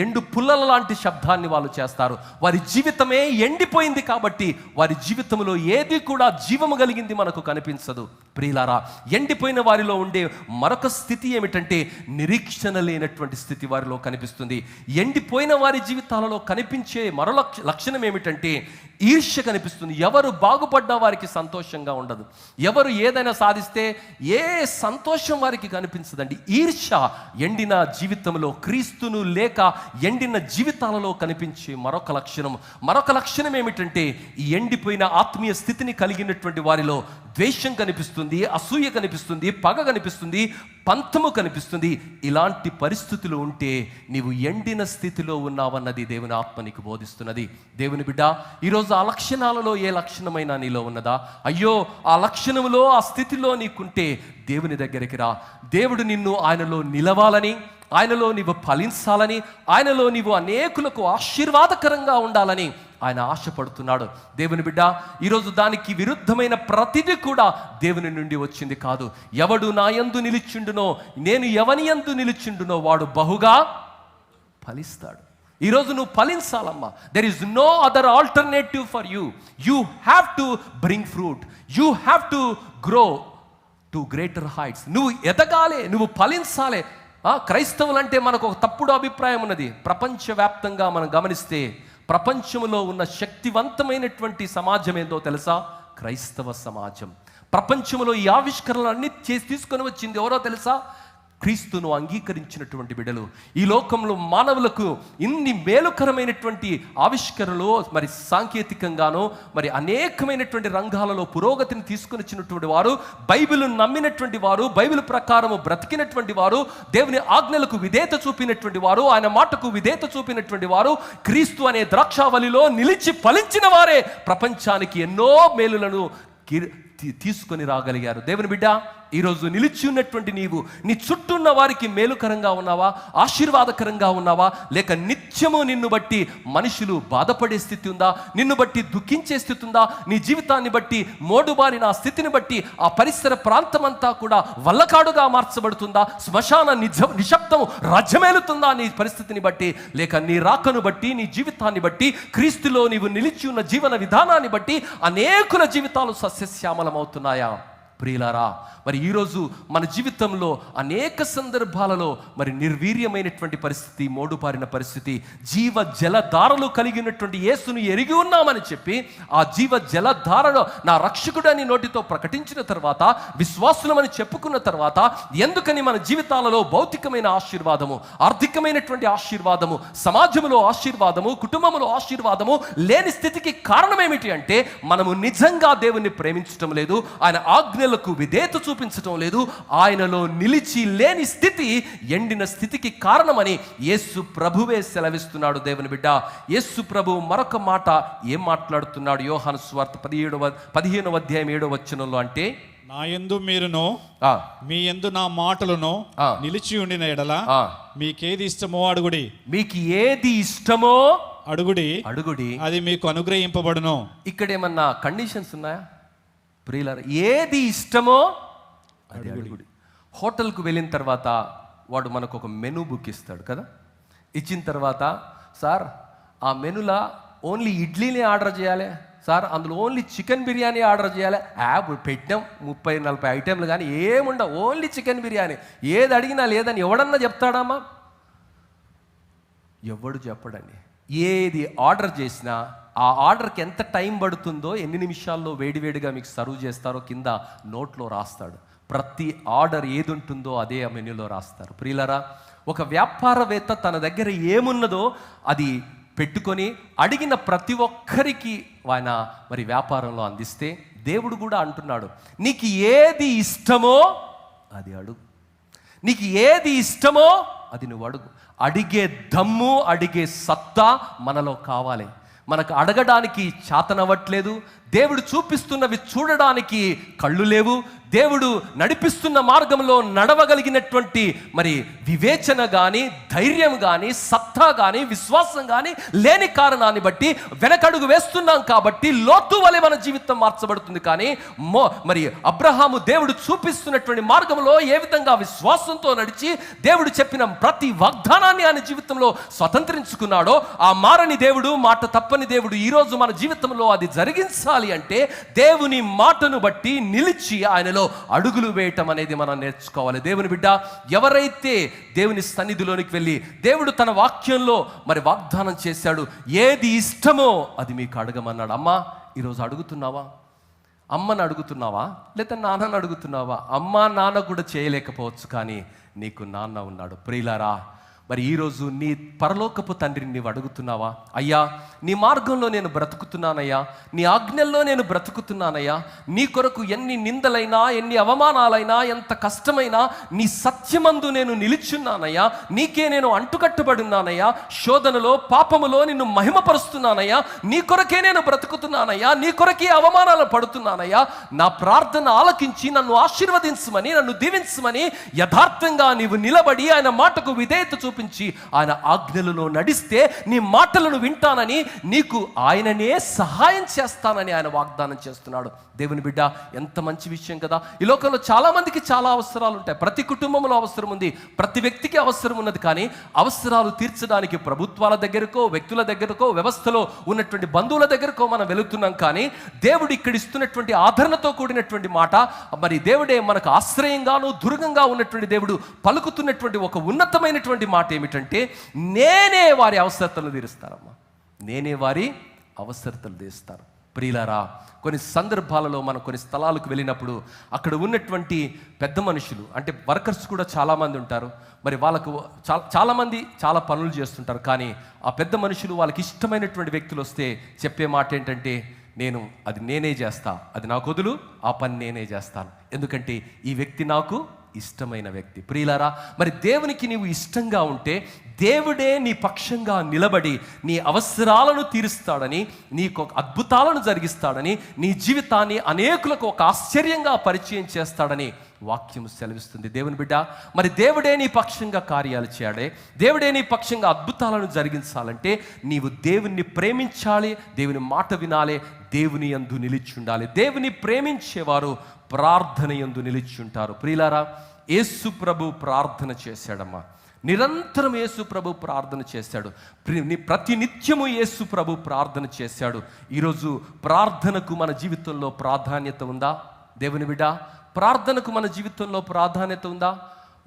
A: ఎండు పుల్లల లాంటి శబ్దాన్ని వాళ్ళు చేస్తారు. వారి జీవితమే ఎండిపోయింది కాబట్టి వారి జీవితంలో ఏది కూడా జీవము కలిగింది మనకు కనిపించదు. ప్రియులారా, ఎండిపోయిన వారిలో ఉండే మరొక స్థితి ఏమిటంటే నిరీక్షణ లేనటువంటి స్థితి వారిలో కనిపిస్తుంది. ఎండిపోయిన వారి జీవితాలలో కనిపించే మరో లక్షణం ఏమిటంటే ఈర్ష్య కనిపిస్తుంది. ఎవరు బాగుపడ్డా వారికి సంతోషంగా ఉండదు, ఎవరు ఏదైనా సాధిస్తే ఏ సంతోషం వారికి కనిపించదండి. ఈర్ష్య ఎండిన జీవితంలో, క్రీస్తును లేక ఎండిన జీవితాలలో కనిపించే మరొక లక్షణం ఏమిటంటే ఈ ఎండిపోయిన ఆత్మీయ స్థితిని కలిగినటువంటి వారిలో ద్వేషం కనిపిస్తుంది, అసూయ కనిపిస్తుంది, పగ కనిపిస్తుంది, పంతము కనిపిస్తుంది. ఇలాంటి పరిస్థితులు ఉంటే నీవు ఎండిన స్థితిలో ఉన్నావన్నది దేవుని ఆత్మ నీకు బోధిస్తున్నది. దేవుని బిడ్డ, ఈరోజు ఆ లక్షణాలలో ఏ లక్షణమైనా నీలో ఉన్నదా? అయ్యో, ఆ లక్షణంలో, ఆ స్థితిలో నీకుంటే దేవుని దగ్గరికి రా. దేవుడు నిన్ను ఆయనలో నిలవాలని, ఆయనలో నీవు ఫలించాలని, ఆయనలో నీవు అనేకులకు ఆశీర్వాదకరంగా ఉండాలని ఆయన ఆశపడుతున్నాడు. దేవుని బిడ్డ, ఈరోజు దానికి విరుద్ధమైన ప్రతిదీ కూడా దేవుని నుండి వచ్చింది కాదు. ఎవడు నా యందు నిలిచిండునో, నేను ఎవని యందు నిలిచిండునో వాడు బహుగా ఫలిస్తాడు. ఈరోజు నువ్వు ఫలించాలమ్మా. There is no other alternative for you. You have to bring fruit, you have to grow to greater heights. నువ్వు ఎదగాలి, నువ్వు ఫలించాలి. క్రైస్తవులంటే మనకు ఒక తప్పుడు అభిప్రాయం ఉన్నది. ప్రపంచవ్యాప్తంగా మనం గమనిస్తే ప్రపంచంలో ఉన్న శక్తివంతమైనటువంటి సమాజం ఏందో తెలుసా? క్రైస్తవ సమాజం. ప్రపంచంలో ఈ ఆవిష్కరణలన్నీ తీసుకొని వచ్చింది ఎవరో తెలుసా? క్రీస్తును అంగీకరించినటువంటి బిడ్డలు. ఈ లోకంలో మానవులకు ఇన్ని మేలుకరమైనటువంటి ఆవిష్కరణలు, మరి సాంకేతికంగానో మరి అనేకమైనటువంటి రంగాలలో పురోగతిని తీసుకొని వచ్చినటువంటి వారు, బైబిల్ నమ్మినటువంటి వారు, బైబిల్ ప్రకారము బ్రతికినటువంటి వారు, దేవుని ఆజ్ఞలకు విధేయత చూపినటువంటి వారు, ఆయన మాటకు విధేయత చూపినటువంటి వారు, క్రీస్తు అనే ద్రాక్షావళిలో నిలిచి ఫలించిన వారే ప్రపంచానికి ఎన్నో మేలులను తీసుకొని రాగలిగారు. దేవుని బిడ్డ, ఈరోజు నిలిచి ఉన్నటువంటి నీవు నీ చుట్టూ ఉన్న వారికి మేలుకరంగా ఉన్నావా? ఆశీర్వాదకరంగా ఉన్నావా? లేక నిత్యము నిన్ను బట్టి మనుషులు బాధపడే స్థితి ఉందా? నిన్ను బట్టి దుఃఖించే స్థితి ఉందా? నీ జీవితాన్ని బట్టి, మోడుబారిన ఆ స్థితిని బట్టి ఆ పరిసర ప్రాంతమంతా కూడా వల్లకాడుగా మార్చబడుతుందా? శ్మశాన నిశ్శబ్దం రాజ్యమేలుతుందా నీ పరిస్థితిని బట్టి? లేక నీ రాకను బట్టి, నీ జీవితాన్ని బట్టి, క్రీస్తులో నీవు నిలిచి ఉన్న జీవన విధానాన్ని బట్టి అనేకుల జీవితాలు సస్యశ్యామలమవుతున్నాయా? ప్రియులారా, మరి ఈరోజు మన జీవితంలో అనేక సందర్భాలలో మరి నిర్వీర్యమైనటువంటి పరిస్థితి, మోడుపారిన పరిస్థితి, జీవ జలధారలు కలిగినటువంటి యేసును ఎరిగి ఉన్నామని చెప్పి ఆ జీవ జలధారలో నా రక్షకుడని నోటితో ప్రకటించిన తర్వాత, విశ్వాసులమని చెప్పుకున్న తర్వాత, ఎందుకని మన జీవితాలలో భౌతికమైన ఆశీర్వాదము, ఆర్థికమైనటువంటి ఆశీర్వాదము, సమాజంలో ఆశీర్వాదము, కుటుంబంలో ఆశీర్వాదము లేని స్థితికి కారణం ఏమిటి అంటే మనము నిజంగా దేవుణ్ణి ప్రేమించటం లేదు, ఆయన ఆజ్ఞలకు విధేయత చూపించటం లేదు. ఆయనలో నిలిచి లేని స్థితి ఎండిన స్థితికి కారణమని యేసు ప్రభువే సెలవిస్తున్నాడు. దేవుని బిడ్డ, యేసు ప్రభు మరొక మాట ఏం మాట్లాడుతున్నాడు? యోహాను సువార్త 15వ అధ్యాయం 7వ వచనంలో, అంటే
B: నా యందు మీరును మీ యందు నా మాటలను నిలిచి ఉండిన ఎడల మీకేది ఇష్టమో అడుగుడి. మీకు ఏది ఇష్టమో అడుగుడి, అది మీకు అనుగ్రహింపబడును. ఇక్కడ ఏమన్నా కండిషన్స్ ఉన్నాయా? ప్రియులారా, ఏది ఇష్టమో అది అడుగుడి. హోటల్కు వెళ్ళిన తర్వాత వాడు మనకు ఒక మెనూ బుక్ ఇస్తాడు కదా. ఇచ్చిన తర్వాత, సార్ ఆ మెనూలా
A: ఓన్లీ ఇడ్లీని ఆర్డర్ చేయాలి సార్, అందులో ఓన్లీ చికెన్ బిర్యానీ ఆర్డర్ చేయాలి. పెట్టాం 30-40 ఐటెంలు కానీ ఏముండవు, ఓన్లీ చికెన్ బిర్యానీ. ఏది అడిగినా లేదని ఎవడన్నా చెప్తాడమ్మా? ఎవడు చెప్పడండి. ఏది ఆర్డర్ చేసినా ఆ ఆర్డర్కి ఎంత టైం పడుతుందో, ఎన్ని నిమిషాల్లో వేడివేడిగా మీకు సర్వ్ చేస్తారో కింద నోట్లో రాస్తాడు. ప్రతి ఆర్డర్ ఏది ఉంటుందో అదే ఆ మెన్యూలో రాస్తారు. ప్రియులారా, ఒక వ్యాపారవేత్త తన దగ్గర ఏమున్నదో అది పెట్టుకొని అడిగిన ప్రతి ఒక్కరికి ఆయన మరి వ్యాపారంలో అందిస్తే, దేవుడు కూడా అంటున్నాడు, నీకు ఏది ఇష్టమో అది అడుగు, నీకు ఏది ఇష్టమో అది నువ్వు అడుగు. అడిగే దమ్ము, అడిగే సత్తా మనలో కావాలి. మనకు అడగడానికి చేతనవ్వట్లేదు, దేవుడు చూపిస్తున్నవి చూడడానికి కళ్ళు లేవు, దేవుడు నడిపిస్తున్న మార్గంలో నడవగలిగినటువంటి మరి వివేచన కానీ, ధైర్యం కానీ, సత్తా కానీ, విశ్వాసం కానీ లేని కారణాన్ని బట్టి వెనకడుగు వేస్తున్నాం. కాబట్టి లోతు వలె మన జీవితం మార్చబడుతుంది. కానీ మరి అబ్రహాము దేవుడు చూపిస్తున్నటువంటి మార్గంలో ఏ విధంగా విశ్వాసంతో నడిచి దేవుడు చెప్పిన ప్రతి వాగ్దానాన్ని ఆయన జీవితంలో స్వతంత్రించుకున్నాడో, ఆ మారని దేవుడు, మాట తప్పని దేవుడు ఈరోజు మన జీవితంలో అది జరిగించాలి అంటే దేవుని మాటను బట్టి నిలిచి ఆయనలో అడుగులు వేయటం అనేది మనం నేర్చుకోవాలి. దేవుని బిడ్డ, ఎవరైతే దేవుని సన్నిధిలోనికి వెళ్ళి దేవుడు తన వాక్యంలో మరి వాగ్దానం చేశాడు, ఏది ఇష్టమో అది మీకు అడగమన్నాడు. అమ్మా, ఈరోజు అడుగుతున్నావా? అమ్మని అడుగుతున్నావా? లేదా నాన్నని అడుగుతున్నావా? అమ్మ నాన్న కూడా చేయలేకపోవచ్చు, కానీ నీకు నాన్న ఉన్నాడు. ప్రియులారా, మరి ఈరోజు నీ పరలోకపు తండ్రిని నీవు అడుగుతున్నావా? అయ్యా, నీ మార్గంలో నేను బ్రతుకుతున్నానయ్యా, నీ ఆజ్ఞల్లో నేను బ్రతుకుతున్నానయ్యా, నీ కొరకు ఎన్ని నిందలైనా, ఎన్ని అవమానాలైనా, ఎంత కష్టమైనా నీ సత్యమందు నేను నిలిచున్నానయ్యా, నీకే నేను అంటుకట్టుబడున్నానయ్యా, శోధనలో పాపములో నిన్ను మహిమపరుస్తున్నానయ్యా, నీ కొరకే నేను బ్రతుకుతున్నానయ్యా, నీ కొరకే అవమానాలు పడుతున్నానయ్యా, నా ప్రార్థన ఆలకించి నన్ను ఆశీర్వదించమని, నన్ను దీవించమని యథార్థంగా నీవు నిలబడి ఆయన మాటకు విధేయత చూపి ఆయన ఆజ్ఞలలో నడిస్తే నీ మాటలను వింటానని, నీకు ఆయననే సహాయం చేస్తానని ఆయన వాగ్దానం చేస్తున్నాడు. దేవుని బిడ్డ, ఎంత మంచి విషయం కదా. ఈ లోకంలో చాలా మందికి చాలా అవసరాలు ఉంటాయి. ప్రతి కుటుంబంలో అవసరం ఉంది, ప్రతి వ్యక్తికి అవసరం ఉన్నది. కానీ అవసరాలు తీర్చడానికి ప్రభుత్వాల దగ్గరకో, వ్యక్తుల దగ్గరకో, వ్యవస్థలో ఉన్నటువంటి బంధువుల దగ్గరకో మనం వెళుతున్నాం. కానీ దేవుడు ఇక్కడ ఇస్తున్నటువంటి ఆదరణతో కూడినటువంటి మాట, మరి దేవుడే మనకు ఆశ్రయంగాను దుర్గంగా ఉన్నటువంటి దేవుడు పలుకుతున్నటువంటి ఒక ఉన్నతమైనటువంటి మాట ఏమిటంటే, నేనే వారి అవసరతలు తీరుస్తారమ్మా, నేనే వారి అవసరతలు తీరుస్తాను. ప్రియులారా, కొన్ని సందర్భాలలో మనం కొన్ని స్థలాలకు వెళ్ళినప్పుడు అక్కడ ఉన్నటువంటి పెద్ద మనుషులు, అంటే వర్కర్స్ కూడా చాలామంది ఉంటారు. మరి వాళ్ళకు చాలామంది చాలా పనులు చేస్తుంటారు. కానీ ఆ పెద్ద మనుషులు వాళ్ళకి ఇష్టమైనటువంటి వ్యక్తులు వస్తే చెప్పే మాట ఏంటంటే, అది నేనే చేస్తా, అది నాకు వదులు, ఆ పని నేనే చేస్తాను, ఎందుకంటే ఈ వ్యక్తి నాకు ఇష్టమైన వ్యక్తి. ప్రియులారా, మరి దేవునికి నీవు ఇష్టంగా ఉంటే దేవుడే నీ పక్షంగా నిలబడి నీ అవసరాలను తీరుస్తాడని, నీకు అద్భుతాలను జరిగిస్తాడని, నీ జీవితాన్ని అనేకులకు ఒక ఆశ్చర్యంగా పరిచయం చేస్తాడని వాక్యం సెలవిస్తుంది. దేవుని బిడ్డ, మరి దేవుడే నీ పక్షంగా కార్యాలు చేయాలి, దేవుడే నీ పక్షంగా అద్భుతాలను జరిగించాలంటే నీవు దేవుణ్ణి ప్రేమించాలి, దేవుని మాట వినాలి, దేవుని యందు నిలిచి ఉండాలి. దేవుని ప్రేమించేవారు ప్రార్థన యందు నిలిచి ఉంటారు. ప్రియులారా, యేసు ప్రభు ప్రార్థన చేశాడమ్మా, నిరంతరం యేసు ప్రభు ప్రార్థన చేశాడు. ప్రతి నిత్యము యేసు ప్రభు ప్రార్థన చేశాడు. ఈరోజు ప్రార్థనకు మన జీవితంలో ప్రాధాన్యత ఉందా? దేవుని బిడ్డ, ప్రార్థనకు మన జీవితంలో ప్రాధాన్యత ఉందా?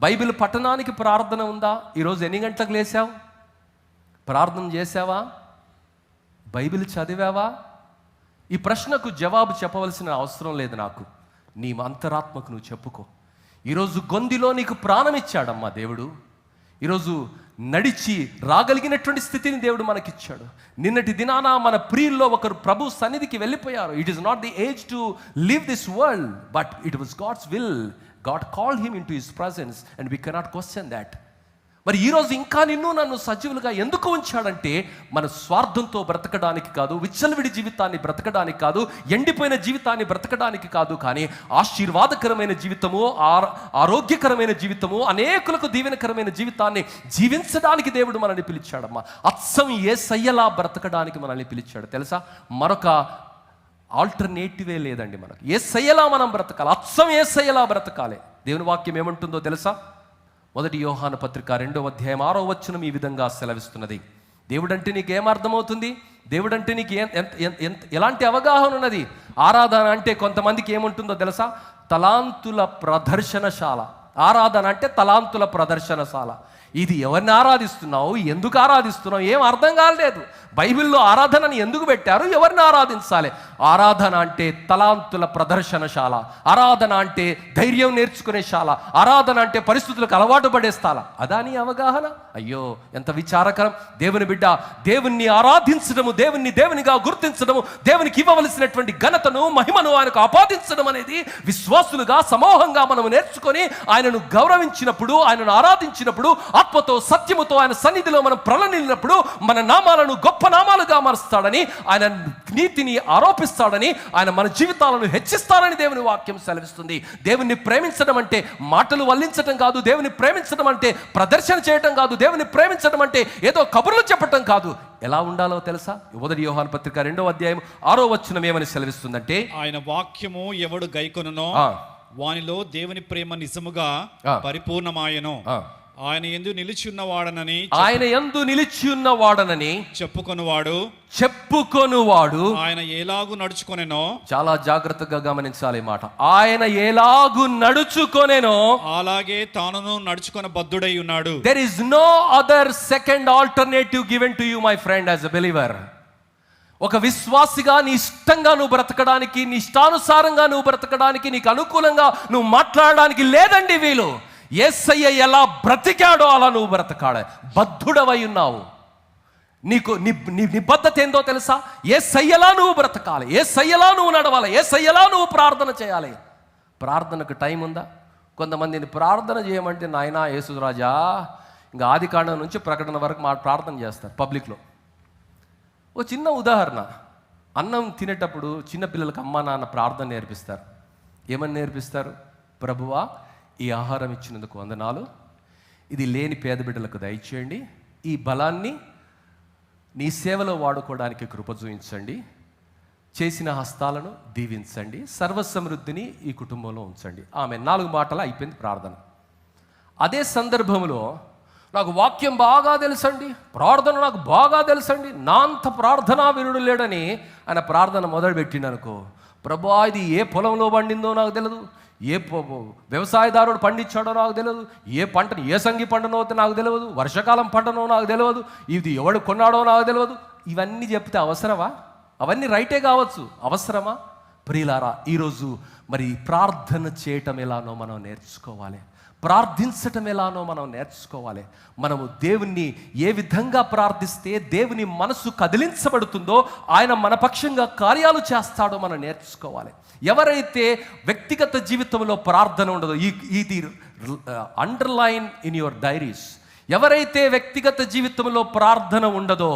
A: బైబిల్ పఠనానికి ప్రార్థన ఉందా? ఈరోజు ఎన్ని గంటలకు లేచావు? ప్రార్థన చేసావా? బైబిల్ చదివావా? ఈ ప్రశ్నకు జవాబు చెప్పవలసిన అవసరం లేదు నాకు. నీ అంతరాత్మకు నువ్వు చెప్పుకో. ఈరోజు గొందిలో నీకు ప్రాణం ఇచ్చాడమ్మా దేవుడు. ఈరోజు నడిచి రాగలిగినటువంటి స్థితిని దేవుడు మనకిచ్చాడు. నిన్నటి దినాన మన ప్రియుల్లో ఒకరు ప్రభు సన్నిధికి వెళ్ళిపోయారు. It is not the age to live this world, but it was God's will. God called him into his presence and we cannot question that. మరి ఈరోజు ఇంకా నన్ను సజీవులుగా ఎందుకు ఉంచాడంటే, మన స్వార్థంతో బ్రతకడానికి కాదు, విచ్చలవిడి జీవితాన్ని బ్రతకడానికి కాదు, ఎండిపోయిన జీవితాన్ని బ్రతకడానికి కాదు, కానీ ఆశీర్వాదకరమైన జీవితము, ఆరోగ్యకరమైన జీవితము, అనేకులకు దీవెనకరమైన జీవితాన్ని జీవించడానికి దేవుడు మనల్ని పిలిచాడమ్మా. అచ్చం యేసయ్యలా బ్రతకడానికి మనల్ని పిలిచాడు. తెలుసా, మరొక ఆల్టర్నేటివే లేదండి మనకు. యేసయ్యలా మనం బ్రతకాలి, అచ్చం యేసయ్యలా బ్రతకాలి. దేవుని వాక్యం ఏమంటుందో తెలుసా? 1 యోహాను పత్రిక 2వ అధ్యాయం 6వ వచనం ఈ విధంగా సెలవిస్తున్నది, దేవుడంటే నీకేం అర్థమవుతుంది? దేవుడంటే నీకు ఎలాంటి అవగాహన ఉన్నది? ఆరాధన అంటే కొంతమందికి ఏముంటుందో తెలుసా? తలాంతుల ప్రదర్శనశాల. ఆరాధన అంటే తలాంతుల ప్రదర్శనశాల. ఇది ఎవరిని ఆరాధిస్తున్నావు, ఎందుకు ఆరాధిస్తున్నావు, ఏం అర్థం కాలేదు. బైబిల్లో ఆరాధనని ఎందుకు పెట్టారు, ఎవరిని ఆరాధించాలి? ఆరాధన అంటే తలాంతుల ప్రదర్శనశాల. ఆరాధన అంటే ధైర్యం నేర్చుకునే శాల. ఆరాధన అంటే పరిస్థితులకు అలవాటు పడే స్థాల. అదా నీ అవగాహన? అయ్యో ఎంత విచారకరం. దేవుని బిడ్డ, దేవుణ్ణి ఆరాధించడము, దేవునిగా గుర్తించడము, దేవునికి ఇవ్వవలసినటువంటి ఘనతను మహిమను ఆయనకు ఆపాదించడం అనేది విశ్వాసులుగా సమూహంగా మనము నేర్చుకొని ఆయనను గౌరవించినప్పుడు, ఆయనను ఆరాధించినప్పుడు, ఆత్మతో సత్యముతో ఆయన సన్నిధిలో మనం ప్రళనిల్లినప్పుడు మన నామాలను గొప్ప నామాలుగా మారుస్తాడని, ఆయన నీతిని ఆరోపిస్తాడని, ఆయన మన జీవితాలను హెచ్చిస్తాడని దేవుని వాక్యం సెలవిస్తుంది. దేవుణ్ణి ప్రేమించడం అంటే మాటలు వల్లించడం కాదు. దేవుని ప్రేమించడం అంటే ప్రదర్శన చేయటం కాదు. దేవుని ప్రేమించడం అంటే ఏదో కబుర్లు చెప్పటం కాదు. ఎలా ఉండాలో తెలుసా? మొదటి యోహాను పత్రిక 2వ అధ్యాయం 6వ వచనం ఏమని సెలవిస్తుందంటే,
B: ఆయన వాక్యము ఎవడు గైకొనునో వానిలో దేవుని ప్రేమ నిజముగా పరిపూర్ణమాయను. ఆయన యందు నిలిచి ఉన్నవాడనని చెప్పుకొనువాడు ఆయన ఎలాగు నడుచుకొనెనో. చాలా జాగ్రత్తగా గమనించాలి ఈ మాట. ఆయన ఎలాగు నడుచుకొనెనో అలాగే తానును నడుచుకొన బద్ధుడై ఉన్నాడు.
A: There is no other second alternative given to you, my friend, as a believer. ఒక విశ్వాసిగా నీ ఇష్టంగా నువ్వు బ్రతకడానికి, నీ ఇష్టానుసారంగా నువ్వు బ్రతకడానికి, నీకు అనుకూలంగా నువ్వు మాట్లాడడానికి లేదండి వీలు. యేసయ్య ఎలా బ్రతికాడో అలా నువ్వు బ్రతకాడ. బద్ధుడవై ఉన్నావు. నీకు నీ నిబద్ధత ఏందో తెలుసా? యేసయ్యలా నువ్వు బ్రతకాలి, యేసయ్యలా నువ్వు నడవాలి, యేసయ్యలా నువ్వు ప్రార్థన చేయాలి. ప్రార్థనకు టైం ఉందా? కొంతమందిని ప్రార్థన చేయమంటే, నాయనా యేసురాజా, ఇంకా ఆదికాండం నుంచి ప్రకటన వరకు ప్రార్థన చేస్తారు పబ్లిక్లో. ఓ చిన్న ఉదాహరణ, అన్నం తినేటప్పుడు చిన్నపిల్లలకు అమ్మా నాన్న ప్రార్థన నేర్పిస్తారు. ఏమని నేర్పిస్తారు? ప్రభువా, ఈ ఆహారం ఇచ్చినందుకు వందనాలు, ఇది లేని పేద బిడ్డలకు దయచేయండి, ఈ బలాన్ని నీ సేవలో వాడుకోవడానికి కృప చూపించండి, చేసిన హస్తాలను దీవించండి, సర్వసమృద్ధిని ఈ కుటుంబంలో ఉంచండి. ఆమె 4 మాటలు అయిపోయింది ప్రార్థన. అదే సందర్భంలో నాకు వాక్యం బాగా తెలుసండి, ప్రార్థన నాకు బాగా తెలుసండి, నా అంత ప్రార్థనా వీరుడు లేడని ఆయన ప్రార్థన మొదలుపెట్టిండనుకో, ప్రభువా ఇది ఏ పొలంలో పండిందో నాకు తెలియదు, ఏ వ్యవసాయదారుడు పండించాడో నాకు తెలియదు, ఏ పంటను ఏ సంగి పంటనో నాకు తెలియదు, వర్షాకాలం పంటనో నాకు తెలియదు, ఇది ఎవడు కొన్నాడో నాకు తెలియదు. ఇవన్నీ చెప్తే అవసరమా? అవన్నీ రైటే కావచ్చు, అవసరమా? ప్రియులారా, ఈరోజు మరి ప్రార్థన చేయటం ఎలానో మనం నేర్చుకోవాలి, ప్రార్థించటం ఎలానో మనం నేర్చుకోవాలి. మనము దేవుణ్ణి ఏ విధంగా ప్రార్థిస్తే దేవుని మనసు కదిలించబడుతుందో, ఆయన మన పక్షంగా కార్యాలు చేస్తాడో మనం నేర్చుకోవాలి. ఎవరైతే వ్యక్తిగత జీవితంలో ప్రార్థన ఉండదో, ఇది అండర్లైన్ ఇన్ యువర్ డైరీస్. ఎవరైతే వ్యక్తిగత జీవితంలో ప్రార్థన ఉండదో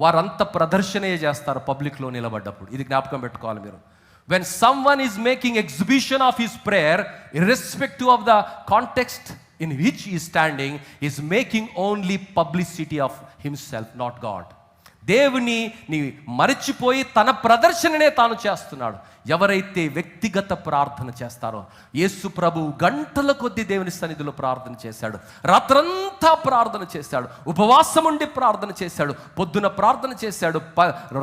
A: వారంతా ప్రదర్శనే చేస్తారు పబ్లిక్లో నిలబడ్డప్పుడు. ఇది జ్ఞాపకం పెట్టుకోవాలి మీరు. When someone is making exhibition of his prayer, irrespective of the context in which he is standing, is making only publicity of himself, not God. దేవుని మరిచిపోయి తన ప్రదర్శననే తాను చేస్తున్నాడు. ఎవరైతే వ్యక్తిగత ప్రార్థన చేస్తారో, యేసు ప్రభు గంటల కొద్దీ దేవుని సన్నిధిలో ప్రార్థన చేశాడు, రాత్రంతా ప్రార్థన చేశాడు, ఉపవాసం ఉండి ప్రార్థన చేశాడు, పొద్దున ప్రార్థన చేశాడు,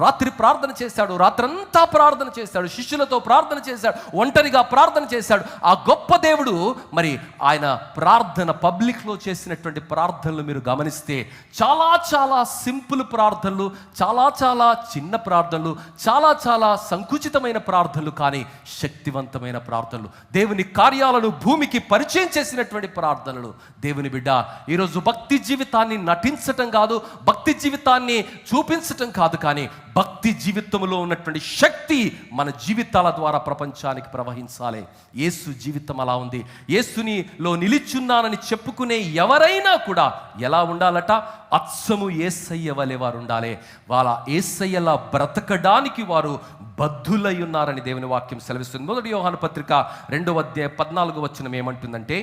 A: రాత్రి ప్రార్థన చేశాడు, రాత్రంతా ప్రార్థన చేశాడు, శిష్యులతో ప్రార్థన చేశాడు, ఒంటరిగా ప్రార్థన చేశాడు. ఆ గొప్ప దేవుడు మరి ఆయన ప్రార్థన పబ్లిక్లో చేసినటువంటి ప్రార్థనలు మీరు గమనిస్తే చాలా చాలా సింపుల్ ప్రార్థనలు, చాలా చాలా చిన్న ప్రార్థనలు, చాలా చాలా సంకుచితమైన ప్రార్థనలు, కానీ శక్తివంతమైన ప్రార్థనలు, దేవుని కార్యాలను భూమికి పరిచయం చేసినటువంటి ప్రార్థనలు. దేవుని బిడ్డ, ఈరోజు భక్తి జీవితాన్ని నటించటం కాదు, భక్తి జీవితాన్ని చూపించటం కాదు, కానీ భక్తి జీవితంలో ఉన్నటువంటి శక్తి మన జీవితాల ద్వారా ప్రపంచానికి ప్రవహించాలి. యేసు జీవితం అలా ఉంది. యేసునిలో నిలిచున్నానని చెప్పుకునే ఎవరైనా కూడా ఎలా ఉండాలట? అచ్చము యేసయ్య వలె వారు ఉండాలి. వాళ్ళ యేసయ్యలా బ్రతకడానికి వారు బద్ధులై ఉన్నారని దేవుని వాక్యం సెలవిస్తుంది. మొదటి యోహాను పత్రిక 2వ అధ్యాయం 14వ వచనం ఏమంటుందంటే,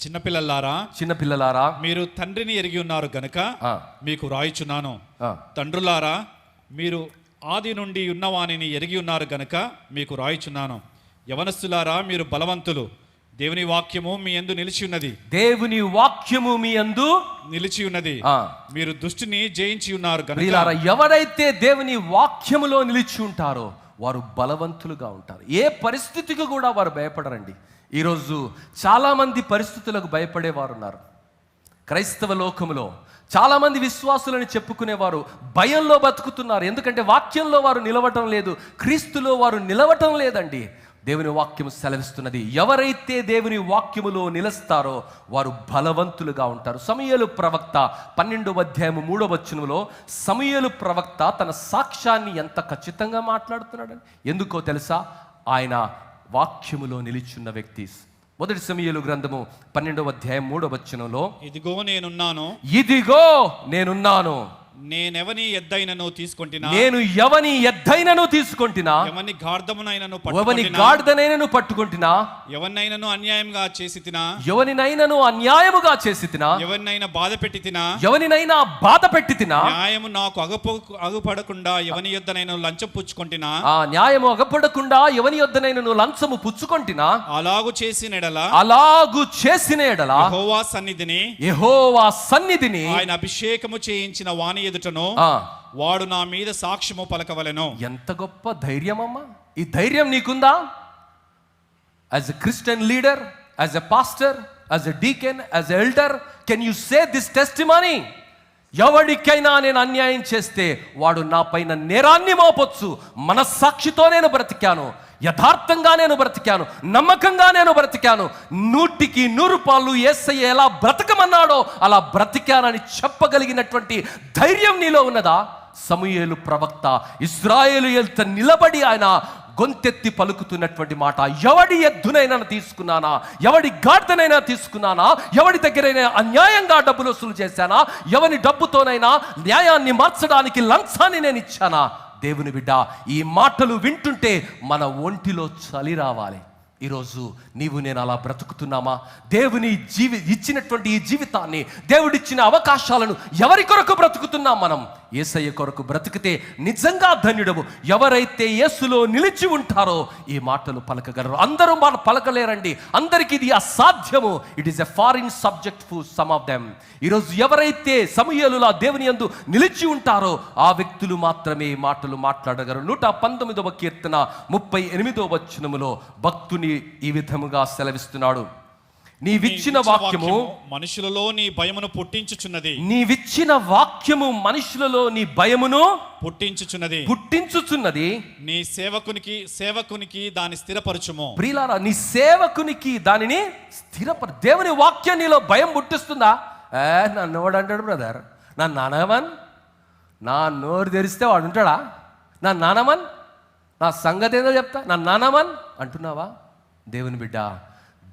A: చిన్నపిల్లలారా
B: మీరు తండ్రిని ఎరిగి ఉన్నారు గనుక మీకు రాయిచున్నాను. తండ్రులారా మీరు ఆది నుండి ఉన్నవానిని ఎరిగి ఉన్నారు గనుక మీకు రాయిచున్నాను. యవనస్తులారా మీరు బలవంతులు, దేవుని వాక్యము మీ యందు నిలిచి ఉన్నది.
A: దేవుని వాక్యము మీ యందు
B: నిలిచి ఉన్నది. మీరు దుష్టుని జయించి ఉన్నారు కనుక.
A: ప్రియులారా, ఎవరైతే దేవుని వాక్యములో నిలిచి ఉంటారో వారు బలవంతులుగా ఉంటారు. ఏ పరిస్థితికి కూడా వారు భయపడరండి. ఈరోజు చాలామంది పరిస్థితులకు భయపడేవారు ఉన్నారు. క్రైస్తవ లోకములో చాలామంది విశ్వాసులని చెప్పుకునేవారు భయంలో బతుకుతున్నారు. ఎందుకంటే వాక్యంలో వారు నిలవటం లేదు, క్రీస్తులో వారు నిలవటం లేదండి. దేవుని వాక్యము సెలవిస్తున్నది, ఎవరైతే దేవుని వాక్యములో నిలుస్తారో వారు బలవంతులుగా ఉంటారు. సమూయేలు ప్రవక్త 12వ అధ్యాయము 3వ వచనంలో సమూయేలు ప్రవక్త తన సాక్ష్యాన్ని ఎంత ఖచ్చితంగా మాట్లాడుతున్నాడని ఎందుకో తెలుసా? ఆయన వాక్యములో నిలిచున్న వ్యక్తి. మొదటి సమూయేలు గ్రంథము 12వ అధ్యాయం 3వ వచనంలో,
B: ఇదిగో నేనున్నాను,
A: ఇదిగో నేనున్నాను,
B: నేనెవని ఎద్దైనను తీసుకొంటినా,
A: నేను ఎవని ఎద్దైనను తీసుకొంటినా,
B: ఎవని గార్ధమునైనను
A: పట్టుకొంటినా,
B: ఎవరినైనను అన్యాయంగా చేసి తినా,
A: ఎవరినైనను అన్యాయముగా చేసి తినా,
B: ఎవరినైనా బాధ పెట్టి తినా,
A: ఎవరినైనా బాధ పెట్టి తినా,
B: న్యాయము నాకు అగుపడకుండా ఎవని యొద్దనైనా లంచం పుచ్చుకొంటినా,
A: ఆ న్యాయము అగపడకుండా ఎవని యొద్దనైనను లంచము పుచ్చుకొంటినా,
B: అలాగు చేసిన ఎడల
A: యెహోవా సన్నిధిని
B: ఆయన అభిషేకము చేయించిన వాని ఎదుటను వాడు నా మీద సాక్ష్యము పలకవలెను.
A: ఎంత గొప్ప ధైర్యమమ్మా! ఈ ధైర్యం నీకుందా? As a Christian leader, as a pastor, as a డీకెన్, as a elder, can you say this testimony? ఎవరికైనా నేను అన్యాయం చేస్తే వాడు నా పైన నేరాన్ని మోపొచ్చు. మనస్సాక్షితో నేను బ్రతికాను, యథార్థంగా నేను బ్రతికాను, నమ్మకంగా నేను బ్రతికాను, 100కి 100 పాళ్ళు యేసయ్య ఎలా బ్రతకమన్నాడో అలా బ్రతికానని చెప్పగలిగినటువంటి ధైర్యం నీలో ఉన్నదా? సమూయేలు ప్రవక్త ఇశ్రాయేలీయులతో నిలబడి ఆయన గొంతెత్తి పలుకుతున్నటువంటి మాట, ఎవడి ఎద్దునైనా తీసుకున్నానా, ఎవడి గాడిదనైనా తీసుకున్నానా, ఎవడి దగ్గరైనా అన్యాయంగా డబ్బులు వసూలు చేశానా, ఎవరి డబ్బుతోనైనా న్యాయాన్ని మార్చడానికి లంచాన్ని నేను ఇచ్చానా? దేవుని బిడ్డ, ఈ మాటలు వింటుంటే మన ఒంటిలో చలి రావాలి. ఈరోజు నీవు నేను అలా బ్రతుకుతున్నామా? దేవుని ఇచ్చినటువంటి ఈ జీవితాన్ని, దేవుడిచ్చిన అవకాశాలను ఎవరి కొరకు బ్రతుకుతున్నాం? మనం యేసయ్య కొరకు బ్రతికితే నిజంగా ధన్యుడము. ఎవరైతే యేసులో నిలిచి ఉంటారో ఈ మాటలు పలకగలరు. అందరూ మాట పలకలేరండి, అందరికీ ఇది అసాధ్యము. It is a foreign subject for some of them. ఈరోజు ఎవరైతే సమూయేలులా దేవుని యందు నిలిచి ఉంటారో ఆ వ్యక్తులు మాత్రమే ఈ మాటలు మాట్లాడగలరు. 119వ కీర్తన 38వ వచనములో భక్తుని ఈ విధముగా సెలవిస్తున్నాడు, నీవిచ్చిన వాక్యము
B: మనుషులలో నీ భయమును పుట్టించుచున్నది.
A: నీవిచ్చిన వాక్యము మనుషులలో నీ భయమును పుట్టించుచున్నది. నీ
B: సేవకునికి దాన్ని స్థిరపరచుము.
A: ప్రియులారా, నీ సేవకునికి దానిని స్థిరపరు. దేవుని వాక్యం నీలో భయం పుట్టిస్తుందా? నన్ను వాడు అంటాడు, బ్రదర్ నా నానమన్, నా నోరు తెరిస్తే వాడు ఉంటాడా? నా నానమన్, నా సంగతి ఏదో చెప్తా, నా నానమన్ అంటున్నావా? దేవుని బిడ్డ,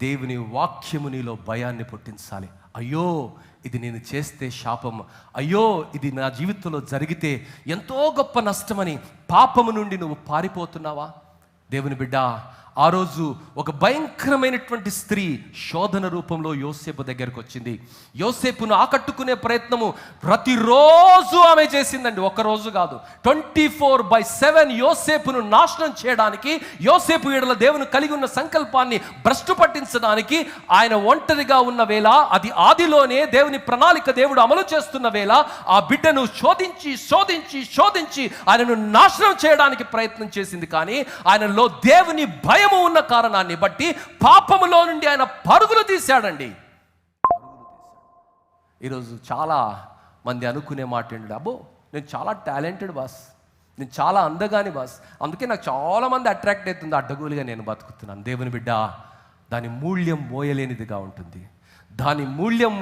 A: దేవుని వాక్యము నీలో భయాన్ని పుట్టించాలి. అయ్యో ఇది నేను చేస్తే శాపం, అయ్యో ఇది నా జీవితంలో జరిగితే ఎంతో గొప్ప నష్టమని పాపము నుండి నువ్వు పారిపోతున్నావా? దేవుని బిడ్డ, ఆ రోజు ఒక భయంకరమైనటువంటి స్త్రీ శోధన రూపంలో యోసేపు దగ్గరకు వచ్చింది. యోసేపును ఆకట్టుకునే ప్రయత్నము ప్రతిరోజు ఆమె చేసిందండి, ఒక్కరోజు కాదు. 24/7 యోసేపును నాశనం చేయడానికి, యోసేపు ఎడల దేవుని కలిగి ఉన్న సంకల్పాన్ని భ్రష్టు పట్టించడానికి ఆయన ఒంటరిగా ఉన్న వేళ, అది ఆదిలోనే దేవుని ప్రణాళిక దేవుడు అమలు చేస్తున్న వేళ, ఆ బిడ్డను శోధించి ఆయనను నాశనం చేయడానికి ప్రయత్నం చేసింది. కానీ ఆయనలో దేవుని భయం ఉన్న కారణాన్ని బట్టి పాపములో నుండి ఆయన పరుగులు తీశాడండి. ఈరోజు చాలా మంది అనుకునే మాట ఏంటంటే, అబ్బో నేను చాలా టాలెంటెడ్ బాస్, నేను చాలా అందగాని బాస్, అందుకే నాకు చాలా మంది అట్రాక్ట్ అవుతుంది, అడ్డగోలుగా నేను బతుకుతున్నాను. దేవుని బిడ్డ, దాని మూల్యం మోయలేనిదిగా ఉంటుంది, దాని మూల్యం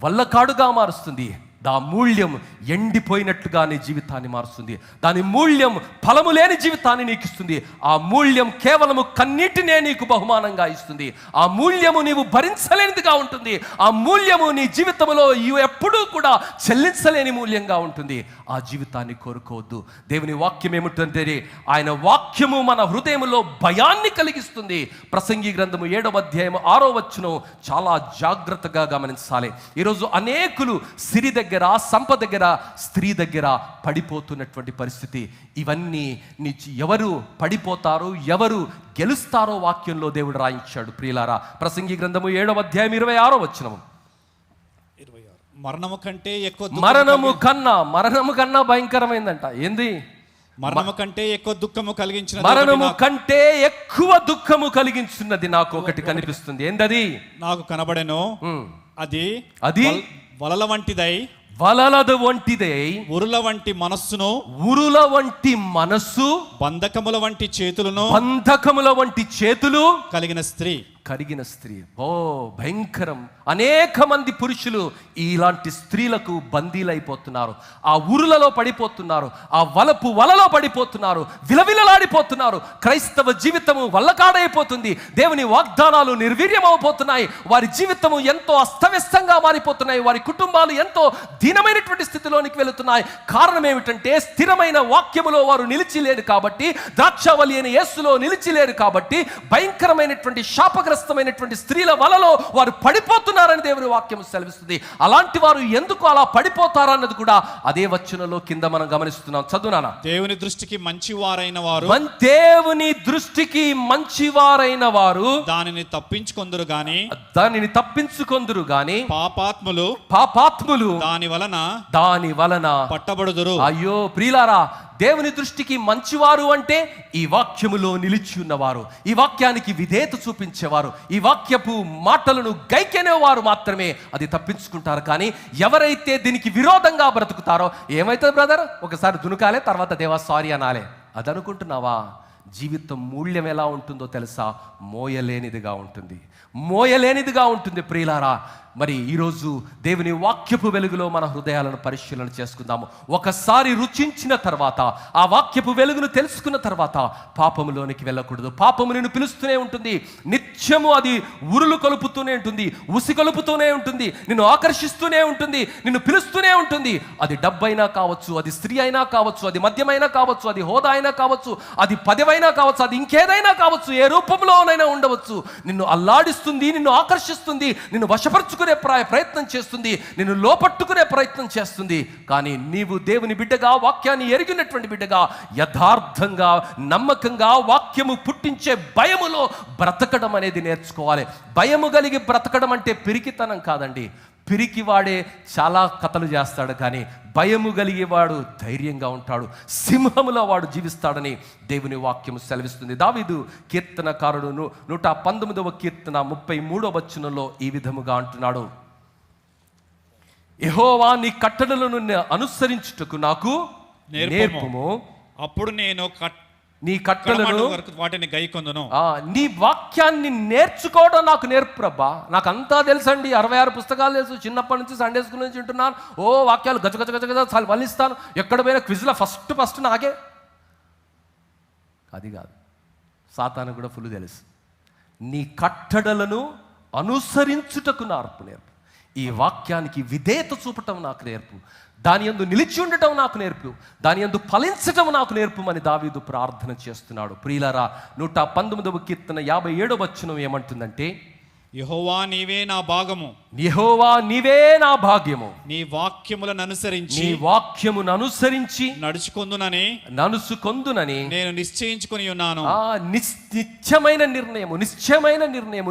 A: వల్లకాడుగా మారుస్తుంది, దా మూల్యం ఎండిపోయినట్లుగా నీ జీవితాన్ని మారుస్తుంది, దాని మూల్యం ఫలము లేని జీవితాన్ని నీకు ఇస్తుంది. ఆ మూల్యం కేవలము కన్నీటినే నీకు బహుమానంగా ఇస్తుంది. ఆ మూల్యము నీవు భరించలేనిదిగా ఉంటుంది. ఆ మూల్యము నీ జీవితంలో ఎప్పుడూ కూడా చెల్లించలేని మూల్యంగా ఉంటుంది. ఆ జీవితాన్ని కోరుకోవద్దు. దేవుని వాక్యం ఏమిటంటే, ఆయన వాక్యము మన హృదయంలో భయాన్ని కలిగిస్తుంది. ప్రసంగి గ్రంథము 7వ అధ్యాయము 6వ వచనం చాలా జాగ్రత్తగా గమనించాలి. ఈరోజు అనేకులు సిరి దగ్గర, సంపద దగ్గర, స్త్రీ దగ్గర పడిపోతున్నటువంటి పరిస్థితి. ఇవన్నీ ఎవరు పడిపోతారు, ఎవరు గెలుస్తారో వాక్యంలో దేవుడు రాయించాడు. ప్రియులారా, ప్రసంగి గ్రంథము 7వ అధ్యాయం 26వ వచనము.
B: మరణము కంటే ఎక్కువ
A: మరణము కన్నా భయంకరమైందంట. ఏంది?
B: మరణము కంటే ఎక్కువ దుఃఖము కలిగించిన
A: మరణము కంటే ఎక్కువ దుఃఖము కలిగించున్నది నాకు ఒకటి కనిపిస్తుంది. ఏందది?
B: నాకు కనబడెను. అది వలల వంటిదై ఉరుల వంటి మనస్సు బంధకముల వంటి చేతులు కలిగిన స్త్రీ.
A: ఓ భయంకరం! అనేక మంది పురుషులు ఇలాంటి స్త్రీలకు బందీలైపోతున్నారు. ఆ ఉరులలో పడిపోతున్నారు, ఆ వలలో పడిపోతున్నారు, విలవిలలాడిపోతున్నారు. క్రైస్తవ జీవితము వల్లకాడైపోతుంది. దేవుని వాగ్దానాలు నిర్వీర్యమైపోతున్నాయి. వారి జీవితము ఎంతో అస్తవ్యస్తంగా మారిపోతున్నాయి. వారి కుటుంబాలు ఎంతో దీనమైనటువంటి స్థితిలోనికి వెళుతున్నాయి. కారణం ఏమిటంటే స్థిరమైన వాక్యములో వారు నిలిచిలేరు కాబట్టి, ద్రాక్షావళి అయిన యేసులో నిలిచిలేరు కాబట్టి, భయంకరమైనటువంటి శాపగ్రస్తమైనటువంటి స్త్రీల వలలో వారు పడిపోతున్నారని దేవుని వాక్యం సెలవిస్తుంది. అలాంటి వారు ఎందుకు అలా పడిపోతారన్నది కూడా అదే వచనంలో కింద మనం గమనిస్తున్నాం. చదువునానా?
B: దేవుని దృష్టికి మంచివారైన వారు దానిని తప్పించుకొందురు గాని పాపాత్ములు దాని వలన పట్టబడుదురు.
A: అయ్యో ప్రియులారా, దేవుని దృష్టికి మంచివారు అంటే ఈ వాక్యములో నిలిచి ఉన్నవారు, ఈ వాక్యానికి విధేయత చూపించేవారు, ఈ వాక్యపు మాటలను గైకెనేవారు మాత్రమే అది తప్పించుకుంటారు. కానీ ఎవరైతే దీనికి విరోధంగా బ్రతుకుతారో, ఏమైతుంది బ్రదర్? ఒకసారి దునుకాలే, తర్వాత దేవా సారీ అనాలే. అది అనుకుంటున్నావా? జీవితం మూల్యం ఎలా ఉంటుందో తెలుసా? మోయలేనిదిగా ఉంటుంది ప్రియులారా. మరి ఈరోజు దేవుని వాక్యపు వెలుగులో మన హృదయాలను పరిశీలన చేసుకుందాము. ఒకసారి రుచించిన తర్వాత, ఆ వాక్యపు వెలుగును తెలుసుకున్న తర్వాత పాపములోనికి వెళ్ళకూడదు. పాపము నిన్ను పిలుస్తూనే ఉంటుంది, నిత్యము అది ఉరులు కలుపుతూనే ఉంటుంది, ఉసి కలుపుతూనే ఉంటుంది, నిన్ను ఆకర్షిస్తూనే ఉంటుంది, నిన్ను పిలుస్తూనే ఉంటుంది. అది డబ్బైనా కావచ్చు, అది స్త్రీ అయినా కావచ్చు, అది మద్యమైనా కావచ్చు, అది హోదా అయినా కావచ్చు, అది పదవైనా కావచ్చు, అది ఇంకేదైనా కావచ్చు, ఏ రూపంలోనైనా ఉండవచ్చు. నిన్ను అల్లాడిస్తుంది, నిన్ను ఆకర్షిస్తుంది, నిన్ను వశపరుచుకునే ప్రయత్నం చేస్తుంది, నిన్ను లోపట్టుకునే ప్రయత్నం చేస్తుంది. కానీ నీవు దేవుని బిడ్డగా, వాక్యాన్ని ఎరిగినటువంటి బిడ్డగా, యథార్థంగా, నమ్మకంగా, వాక్యము పుట్టించే భయములో బ్రతకడం అనేది నేర్చుకోవాలి. భయము కలిగి బ్రతకడం అంటే పిరికితనం కాదండి. పిరికివాడే చాలా కథలు చేస్తాడు, కానీ భయము కలిగేవాడు ధైర్యంగా ఉంటాడు, సింహములో వాడు జీవిస్తాడని దేవుని వాక్యము సెలవిస్తుంది. దావీదు కీర్తనకారుడు 119వ కీర్తన 33వ వచనంలో ఈ విధముగా అంటున్నాడు: యెహోవా నీ కట్టడలను అనుసరించుటకు నాకు నేర్పుము,
B: అప్పుడు నేను
A: నీ కట్టడలను
B: వాటిని గైకొందును.
A: నీ వాక్యాన్ని నేర్చుకోవడం నాకు నేర్పురబ్బా. నాకు అంతా తెలుసండి, 66 పుస్తకాలు తెలుసు, చిన్నప్పటి నుంచి సండే స్కూల్ నుంచి వింటున్నాను. వాక్యాలు గజగజ వల్లిస్తాను. ఎక్కడ పోయినా క్విజ్లో ఫస్ట్ నాకే. అది కాదు, సాతాను కూడా ఫుల్ తెలుసు. నీ కట్టడలను అనుసరించుటకు నేర్పు. ఈ వాక్యానికి విధేయత చూపటం నాకు నేర్పు, దాని యందు నిలిచి ఉండటం నాకు నేర్పు, దాని యందు ఫలించటం నాకు నేర్పుమని దావీదు ప్రార్థన చేస్తున్నాడు. ప్రియులారా, 119వ కీర్తన 57వ వచనం ఏమంటుందంటే:
B: యెహోవా నీవే నా భాగము,
A: యెహోవా నీవే నా భాగ్యము,
B: నీ వాక్యమును అనుసరించి నడుచుకొందునని నేను నిశ్చయించుకొని ఉన్నాను.
A: నిశ్చయమైన నిర్ణయము,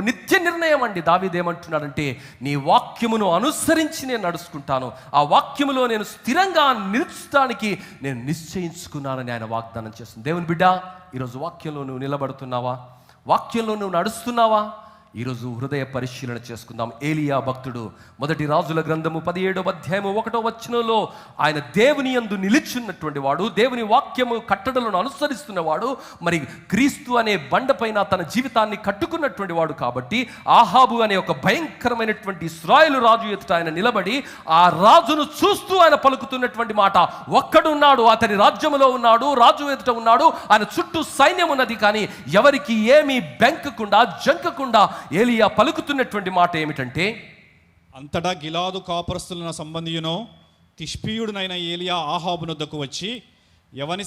A: నిత్య నిర్ణయం అండి. దావీదు ఏమంటున్నాడంటే, నీ వాక్యమును అనుసరించి నేను నడుచుకుంటాను, ఆ వాక్యములో నేను స్థిరంగా నిలుచడానికి నేను నిశ్చయించుకున్నానని ఆయన వాగ్దానం చేస్తుంది. దేవుని బిడ్డ, ఈరోజు వాక్యంలో నువ్వు నిలబడుతున్నావా? వాక్యంలో నువ్వు నడుస్తున్నావా? ఈరోజు హృదయ పరిశీలన చేసుకుందాం. ఏలియా భక్తుడు మొదటి రాజుల గ్రంథము 17వ అధ్యాయము 1వ వచనంలో ఆయన దేవుని యందు నిలిచున్నటువంటి వాడు, దేవుని వాక్యము కట్టడలను అనుసరిస్తున్నవాడు, మరి క్రీస్తు అనే బండపైన తన జీవితాన్ని కట్టుకున్నటువంటి వాడు. కాబట్టి ఆహాబు అనే ఒక భయంకరమైనటువంటి ఇశ్రాయేలు రాజు ఎదుట ఆయన నిలబడి ఆ రాజును చూస్తూ ఆయన పలుకుతున్నటువంటి మాట, ఒక్కడున్నాడు, అతని రాజ్యములో ఉన్నాడు, రాజు ఎదుట ఉన్నాడు, ఆయన చుట్టూ సైన్యం ఉన్నది, కానీ ఎవరికి ఏమీ బెంకకుండా జంకకుండా ఏలియా పలుకుతున్నటువంటి మాట ఏమిటంటే,
B: అంతటా గిలాదు కాపురస్తుల సంబంధియును తిష్బీయుడునైన ఏలియా ఆహాబు నొద్దకు వచ్చి, ఎవని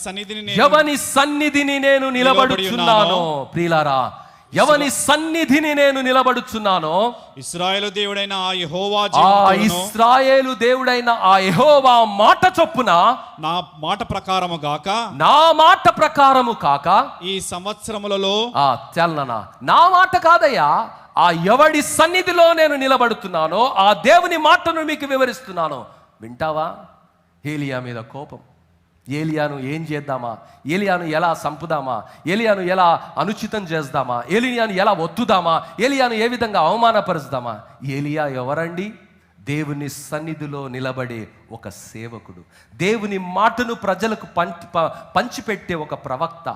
B: సన్నిధిని నేను నిలబడుచున్నాను. ప్రియులారా,
A: ఎవని సన్నిధిని నేను నిలబడుచున్నానో,
B: ఇశ్రాయేలు దేవుడైన ఆ యెహోవా
A: ఇశ్రాయేలు దేవుడైన ఆ యెహోవా మాట చొప్పున
B: నా మాట ప్రకారము గాక,
A: నా మాట ప్రకారము కాక,
B: ఈ సంవత్సరములలో
A: చల్లనా నా మాట కాదయ్యా, ఆ ఎవడి సన్నిధిలో నేను నిలబడుతున్నానో ఆ దేవుని మాటను మీకు వివరిస్తున్నాను. వింటావా? ఏలియా మీద కోపం. ఏలియాను ఏం చేద్దామా, ఏలియాను ఎలా సంపుదామా, ఏలియాను ఎలా అనుచితం చేద్దామా, ఏలియాను ఎలా ఒత్తుదామా, ఏలియాను ఏ విధంగా అవమానపరుస్తామా. ఏలియా ఎవరండి? దేవుని సన్నిధిలో నిలబడే ఒక సేవకుడు, దేవుని మాటను ప్రజలకు పంచిపెట్టే ఒక ప్రవక్త.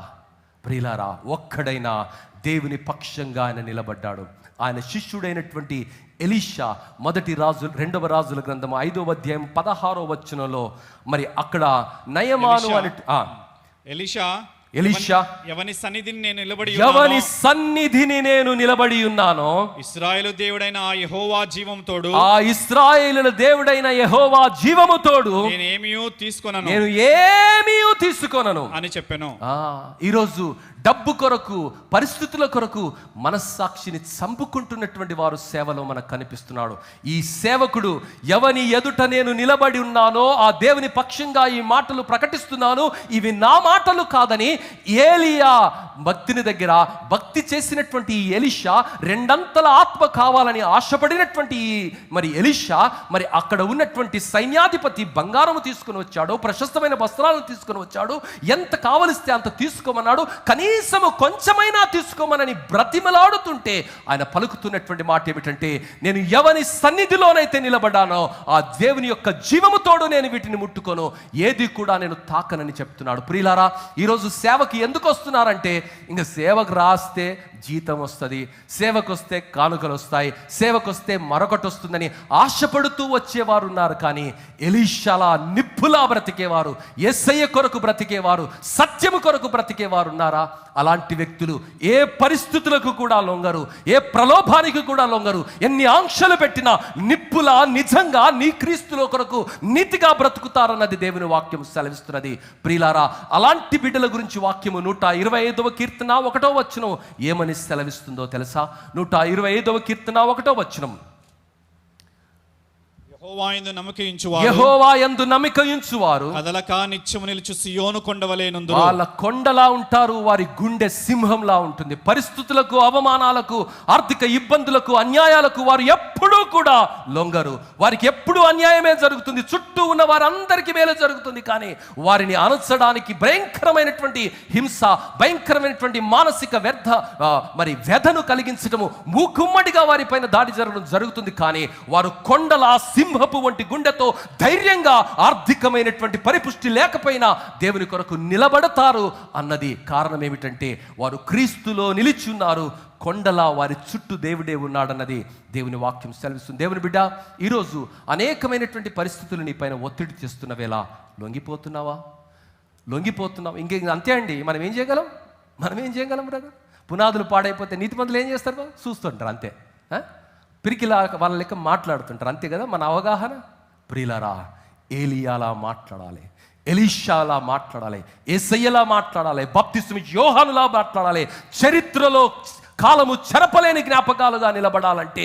A: ప్రియులారా, ఒక్కడైనా దేవుని పక్షంగా ఆయన నిలబడ్డాడు. ఆయన శిష్యుడైనటువంటి ఎలీషా 2వ రాజుల గ్రంథము 5వ అధ్యాయం 16వ వచనంలో మరి అక్కడ నయమాను అని ఎలీషా
B: ఎవని సన్నిధిని
A: నేను నిలబడి ఉన్నానో,
B: ఇశ్రాయేలు దేవుడైన ఆ యెహోవా జీవము తోడు,
A: ఆ ఇశ్రాయేలు దేవుడైన యెహోవా జీవము తోడు
B: నేను
A: ఏమీ తీసుకోనను
B: అని చెప్పాను.
A: ఈరోజు డబ్బు కొరకు, పరిస్థితుల కొరకు మనస్సాక్షిని చంపుకుంటున్నటువంటి వారు సేవలో మనకు కనిపిస్తున్నాడు. ఈ సేవకుడు ఎవని ఎదుట నేను నిలబడి ఉన్నానో ఆ దేవుని పక్షంగా ఈ మాటలు ప్రకటిస్తున్నాను, ఇవి నా మాటలు కాదని ఏలియా భక్తి చేసినటువంటి ఈ ఎలీషా, రెండంతల ఆత్మ కావాలని ఆశపడినటువంటి మరి ఎలీషా, మరి అక్కడ ఉన్నటువంటి సైన్యాధిపతి బంగారము తీసుకుని వచ్చాడు, ప్రశస్తమైన వస్త్రాలను తీసుకుని వచ్చాడు, ఎంత కావలిస్తే అంత తీసుకోమన్నాడు, కనీసము కొంచెమైనా తీసుకోమనని బ్రతిమలాడుతుంటే ఆయన పలుకుతున్నటువంటి మాట ఏమిటంటే, నేను ఎవని సన్నిధిలోనైతే నిలబడ్డానో ఆ దేవుని యొక్క జీవముతోడు నేను వీటిని ముట్టుకోను, ఏది కూడా నేను తాకనని చెప్తున్నాడు. ప్రియులారా, ఈరోజు సేవకి ఎందుకు వస్తున్నారంటే, ఇంకా సేవకు రాస్తే జీతం వస్తుంది, సేవకు వస్తే కానుకలు వస్తాయి, సేవకు వస్తే మరొకటి వస్తుందని ఆశపడుతూ వచ్చేవారు ఉన్నారు. కానీ ఎలీషాలా నిప్పులా బ్రతికేవారు, యేసయ్య కొరకు బ్రతికేవారు, సత్యము కొరకు బ్రతికేవారు ఉన్నారా? అలాంటి వ్యక్తులు ఏ పరిస్థితులకు కూడా లొంగరు, ఏ ప్రలోభానికి కూడా లొంగరు. ఎన్ని ఆంక్షలు పెట్టినా నిప్పులా నిజంగా నీ క్రీస్తులో కొరకు నీతిగా బ్రతుకుతారన్నది దేవుని వాక్యం సెలవిస్తున్నది. ప్రియులారా, అలాంటి బిడ్డల గురించి వాక్యము 125వ కీర్తన 1వ వచనం ఏమని సెలవిస్తుందో తెలుసా? 125వ కీర్తన 1వ వచనం, యెహోవా యందు నమ్మకయించువారు
B: కదలక నిత్యము నిలుచు సియోను కొండవలే నుందురు.
A: వాళ్ళ కొండలా ఉంటారు, వారి గుండె సింహంలా ఉంటుంది. పరిస్థితులకు, అవమానాలకు, ఆర్థిక ఇబ్బందులకు, అన్యాయాలకు వారు ఎప్పుడూ కూడా లొంగరు. వారికి ఎప్పుడూ అన్యాయమే జరుగుతుంది, చుట్టూ ఉన్న వారందరికీ మేలు జరుగుతుంది. కానీ వారిని అనర్చడానికి భయంకరమైనటువంటి హింస, భయంకరమైనటువంటి మానసిక వ్యధను కలిగించడము, మూకుమ్మడిగా వారిపైన దాడి జరగడం జరుగుతుంది. కానీ వారు కొండల సింహపు వంటి గుండెతో ధైర్యంగా, ఆర్థికమైనటువంటి పరిపుష్టి లేకపోయినా దేవుని కొరకు నిలబడతారు అన్నది కారణం ఏమిటంటే, వారు క్రీస్తులో నిలిచి ఉన్నారు. కొండలా వారి చుట్టూ దేవుడే ఉన్నాడన్నది దేవుని వాక్యం సెలవిస్తుంది. దేవుని బిడ్డ, ఈరోజు అనేకమైనటువంటి పరిస్థితులు నీ పైన ఒత్తిడి చేస్తున్న వేళ లొంగిపోతున్నావా? ఇంకే అంతే అండి. మనం ఏం చేయగలం బ్రదర్? పునాదులు పాడైపోతే నీతిమంతులు ఏం చేస్తారు? చూస్తుంటారు అంతే, పిరికిలా వాళ్ళ లెక్క మాట్లాడుతుంటారు అంతే కదా మన అవగాహన. ప్రియులారా, ఏలియాలా మాట్లాడాలి, ఎలీషాలా మాట్లాడాలి, యేసయ్యలా మాట్లాడాలి, బాప్తిస్మ యోహానులా మాట్లాడాలి. చరిత్రలో కాలము చెరపలేని జ్ఞాపకాలుగా నిలబడాలంటే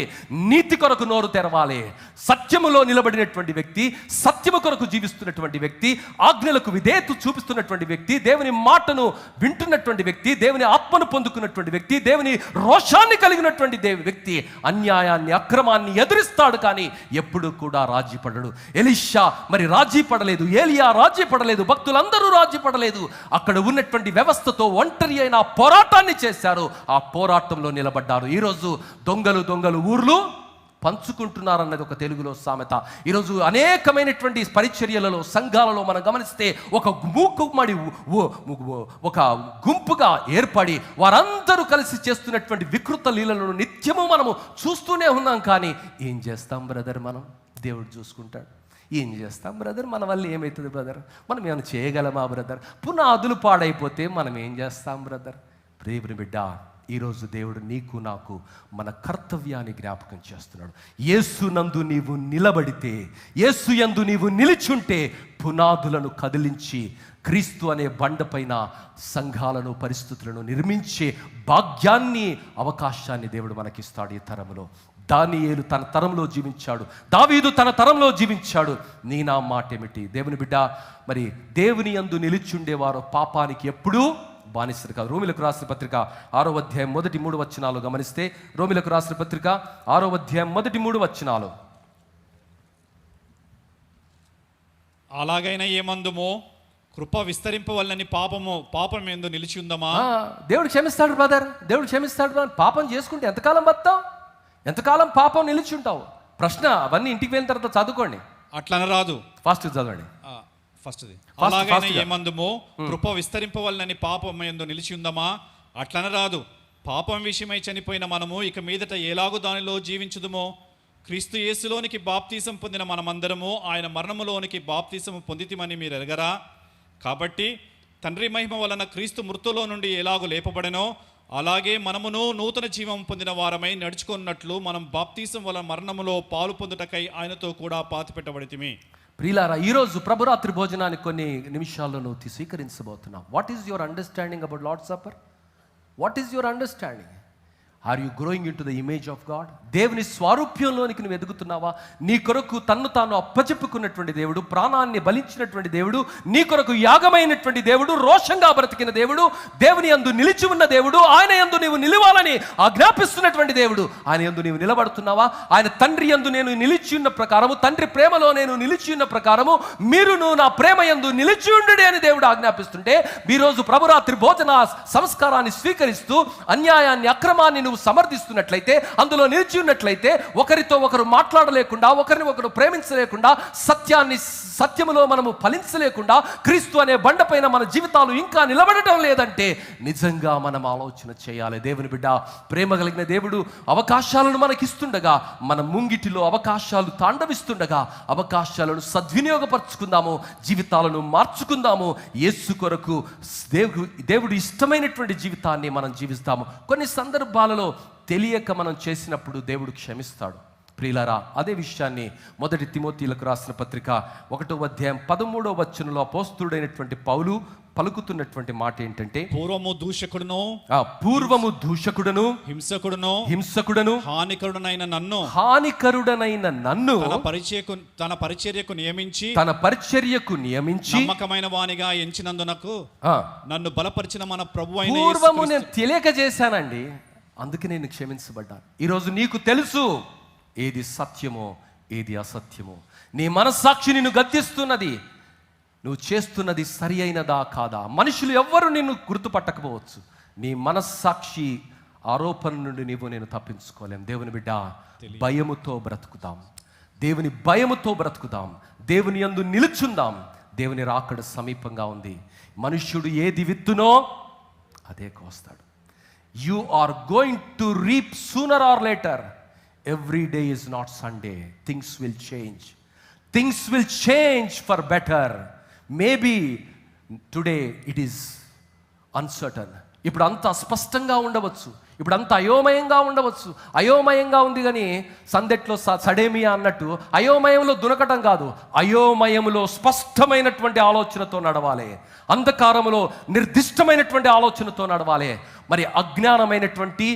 A: నీతి కొరకు నోరు తెరవాలి. సత్యములో నిలబడినటువంటి వ్యక్తి, సత్యము కొరకు జీవిస్తున్నటువంటి వ్యక్తి, ఆజ్ఞలకు విధేయత చూపిస్తున్నటువంటి వ్యక్తి, దేవుని మాటను వింటున్నటువంటి వ్యక్తి, దేవుని ఆత్మను పొందుకున్నటువంటి వ్యక్తి, దేవుని రోషాన్ని కలిగినటువంటి వ్యక్తి అన్యాయాన్ని, అక్రమాన్ని ఎదురిస్తాడు. కానీ ఎప్పుడు కూడా రాజీ పడడు. ఎలీషా మరి రాజీ పడలేదు, ఏలియా రాజీ పడలేదు, భక్తులందరూ రాజీ పడలేదు. అక్కడ ఉన్నటువంటి వ్యవస్థతో ఒంటరి అయిన పోరాటాన్ని చేశారు, ఆ పోరాటంలో నిలబడ్డారు. ఈరోజు దొంగలు ఊర్లు పంచుకుంటున్నారన్నది ఒక తెలుగులో సామెత. ఈరోజు అనేకమైనటువంటి పరిచర్యలలో, సంఘాలలో మనం గమనిస్తే ఒక గుంపుగా ఏర్పడి వారందరూ కలిసి చేస్తున్నటువంటి వికృత లీలలను నిత్యము మనము చూస్తూనే ఉన్నాం. కానీ ఏం చేస్తాం బ్రదర్? మనం దేవుడు చూసుకుంటాడు. ఏం చేస్తాం బ్రదర్? మన వల్ల ఏమవుతుంది బ్రదర్? మనం ఏమైనా చేయగలమా బ్రదర్? పునాదులు పాడైపోతే మనం ఏం చేస్తాం బ్రదర్? ప్రియమైన బిడ్డ, ఈరోజు దేవుడు నీకు నాకు మన కర్తవ్యాన్ని జ్ఞాపకం చేస్తున్నాడు. యేసునందు నీవు నిలబడితే, యేసు యందు నీవు నిలిచుంటే పునాదులను కదిలించి క్రీస్తు అనే బండపైన సంఘాలను, పరిస్థితులను నిర్మించే భాగ్యాన్ని, అవకాశాన్ని దేవుడు మనకిస్తాడు ఈ తరంలో. దానియేలు తన తరంలో జీవించాడు, దావీదు తన తరంలో జీవించాడు. నీ నా మాట ఏమిటి? దేవుని బిడ్డ, మరి దేవుని యందు నిలిచుండేవారు పాపానికి ఎప్పుడూ బానిసరు కాదు. రోమిలకు రాసిన పత్రిక 6వ అధ్యాయం మొదటి 3 వచనాలు గమనిస్తే, రోమిలకు రాసిన పత్రిక 6వ అధ్యాయం మొదటి 3 వచనాలు.
B: అలాగైనా ఏమందుమో కృప విస్తరింపవల్లని పాపం ఎందు నిలిచి ఉందమా?
A: దేవుడు క్షమిస్తాడు బ్రదర్, దేవుడు క్షమిస్తాడు బ్రదర్. పాపం చేసుకుంటే ఎంతకాలం బతావు? ఎంతకాలం పాపం నిలిచి ఉంటావు? ప్రశ్న అవన్నీ ఇంటికి వెళ్ళిన తర్వాత చదువుకోండి.
B: అట్లన రాదు,
A: ఫాస్ట్ చదవండి.
B: ఫస్ట్ది. అలాగైనా ఏమందుమో కృప విస్తరింపవల్లని పాపం ఎందు నిలిచి ఉందమా? అట్లన రాదు. పాపం విషయమై చనిపోయిన మనము ఇక మీదట ఎలాగూ దానిలో జీవించుదుమో? క్రీస్తు యేసులోనికి బాప్తీసం పొందిన మనమందరము ఆయన మరణములోనికి బాప్తీసము పొందితిమని మీరు ఎరగరా? కాబట్టి తండ్రి మహిమ వలన క్రీస్తు మృతులో నుండి ఎలాగూ లేపబడెనో అలాగే మనమును నూతన జీవం పొందిన వారమై నడుచుకున్నట్లు మనం బాప్తీసం వలన మరణములో పాలు పొందుటకై ఆయనతో కూడా పాతిపెట్టబడితిమి.
A: ప్రియులారా, ఈరోజు ప్రభురాత్రి భోజనాన్ని కొన్ని నిమిషాల్లో నువ్వు స్వీకరించబోతున్నావు. What is your understanding about Lord supper? What is your understanding? Are you growing into the image of God? దేవుని స్వారూప్యంలోనికి నువ్వు ఎదుగుతున్నావా? నీ కొరకు తన్ను తాను అప్పచెప్పుకున్నటువంటి దేవుడు, ప్రాణాన్ని బలించినటువంటి దేవుడు, నీ కొరకు యాగమైనటువంటి దేవుడు, రోషంగా బ్రతికిన దేవుడు, దేవుని యందు నిలిచి ఉన్న దేవుడు, ఆయన యందు నీవు నిలవాలని ఆజ్ఞాపిస్తున్నటువంటి దేవుడు. ఆయన యందు నీవు నిలబడుతున్నావా? ఆయన తండ్రి యందు నేను నిలిచి ఉన్న ప్రకారము, తండ్రి ప్రేమలో నేను నిలిచి ఉన్న ప్రకారము మీరును నా ప్రేమ యందు నిలిచి ఉండుడి అని దేవుడు ఆజ్ఞాపిస్తుంటే, ఈరోజు ప్రభురాత్రి భోజన సంస్కారాన్ని స్వీకరిస్తూ అన్యాయాన్ని, అక్రమాన్ని నువ్వు సమర్థిస్తున్నట్లయితే, అందులో నిలిచి ఉన్నట్లయితే, ఒకరితో ఒకరు మాట్లాడలేకుండా, ఒకరిని ఒకరు ప్రేమించలేకుండా, సత్యములో మనము ఫలించలేకుండా, క్రీస్తు అనే బండపైన మన జీవితాలు ఇంకా నిలబడటం లేదంటే నిజంగా మనం ఆలోచన చేయాలి. దేవుని బిడ్డ, ప్రేమ కలిగిన దేవుడు అవకాశాలను మనకిస్తుండగా, మన ముంగిటిలో అవకాశాలు తాండవిస్తుండగా, అవకాశాలను సద్వినియోగపరచుకుందాము, జీవితాలను మార్చుకుందాము. యేసు కొరకు దేవుడు ఇష్టమైనటువంటి జీవితాన్ని మనం జీవిస్తాము. కొన్ని సందర్భాలలో తెలియక మనం చేసినప్పుడు దేవుడు క్షమిస్తాడు. ప్రియులారా, అదే విషయాన్ని 1 తిమోతిలకు రాసిన పత్రిక 1వ అధ్యాయం 13వ వచనంలో అపోస్తలుడైనటువంటి పౌలు పలుకుతున్నటువంటి మాట ఏంటంటే, పూర్వము దూషకుడును హింసకుడును హానికరుడనైన నన్ను తన పరిచర్యకు నియమించి
B: నమ్మకమైన వానిగా ఎంచినందునకు నన్ను బలపరిచిన మన ప్రభువైన
A: పూర్వము నేను తెలియక చేశానండి, అందుకే నేను క్షమించబడ్డాను. ఈరోజు నీకు తెలుసు ఏది సత్యమో ఏది అసత్యమో. నీ మనస్సాక్షి నిన్ను గద్దిస్తున్నది. నువ్వు చేస్తున్నది సరి అయినదా కాదా? మనుషులు ఎవ్వరు నిన్ను గుర్తుపట్టకపోవచ్చు. నీ మనస్సాక్షి ఆరోపణ నుండి నేను తప్పించుకోలేం. దేవుని బిడ్డ, భయముతో బ్రతుకుదాం, దేవుని భయముతో బ్రతుకుదాం, దేవుని యందు నిలుచుందాం. దేవుని రాకడ సమీపంగా ఉంది. మనుష్యుడు ఏది విత్తునో అదే కోస్తాడు. You are going to reap sooner or later. Every day is not Sunday. Things will change. Things will change for better. Maybe today it is uncertain. ఇప్పుడు అంత అస్పష్టంగా ఉండవచ్చు, ఇప్పుడు అంత అయోమయంగా ఉండవచ్చు. అయోమయంగా ఉంది కానీ సందెట్లో సడేమియా అన్నట్టు అయోమయంలో దునకటం కాదు, అయోమయంలో స్పష్టమైనటువంటి ఆలోచనతో నడవాలి, అంధకారములో నిర్దిష్టమైనటువంటి ఆలోచనతో నడవాలి. మరి అజ్ఞానమైనటువంటి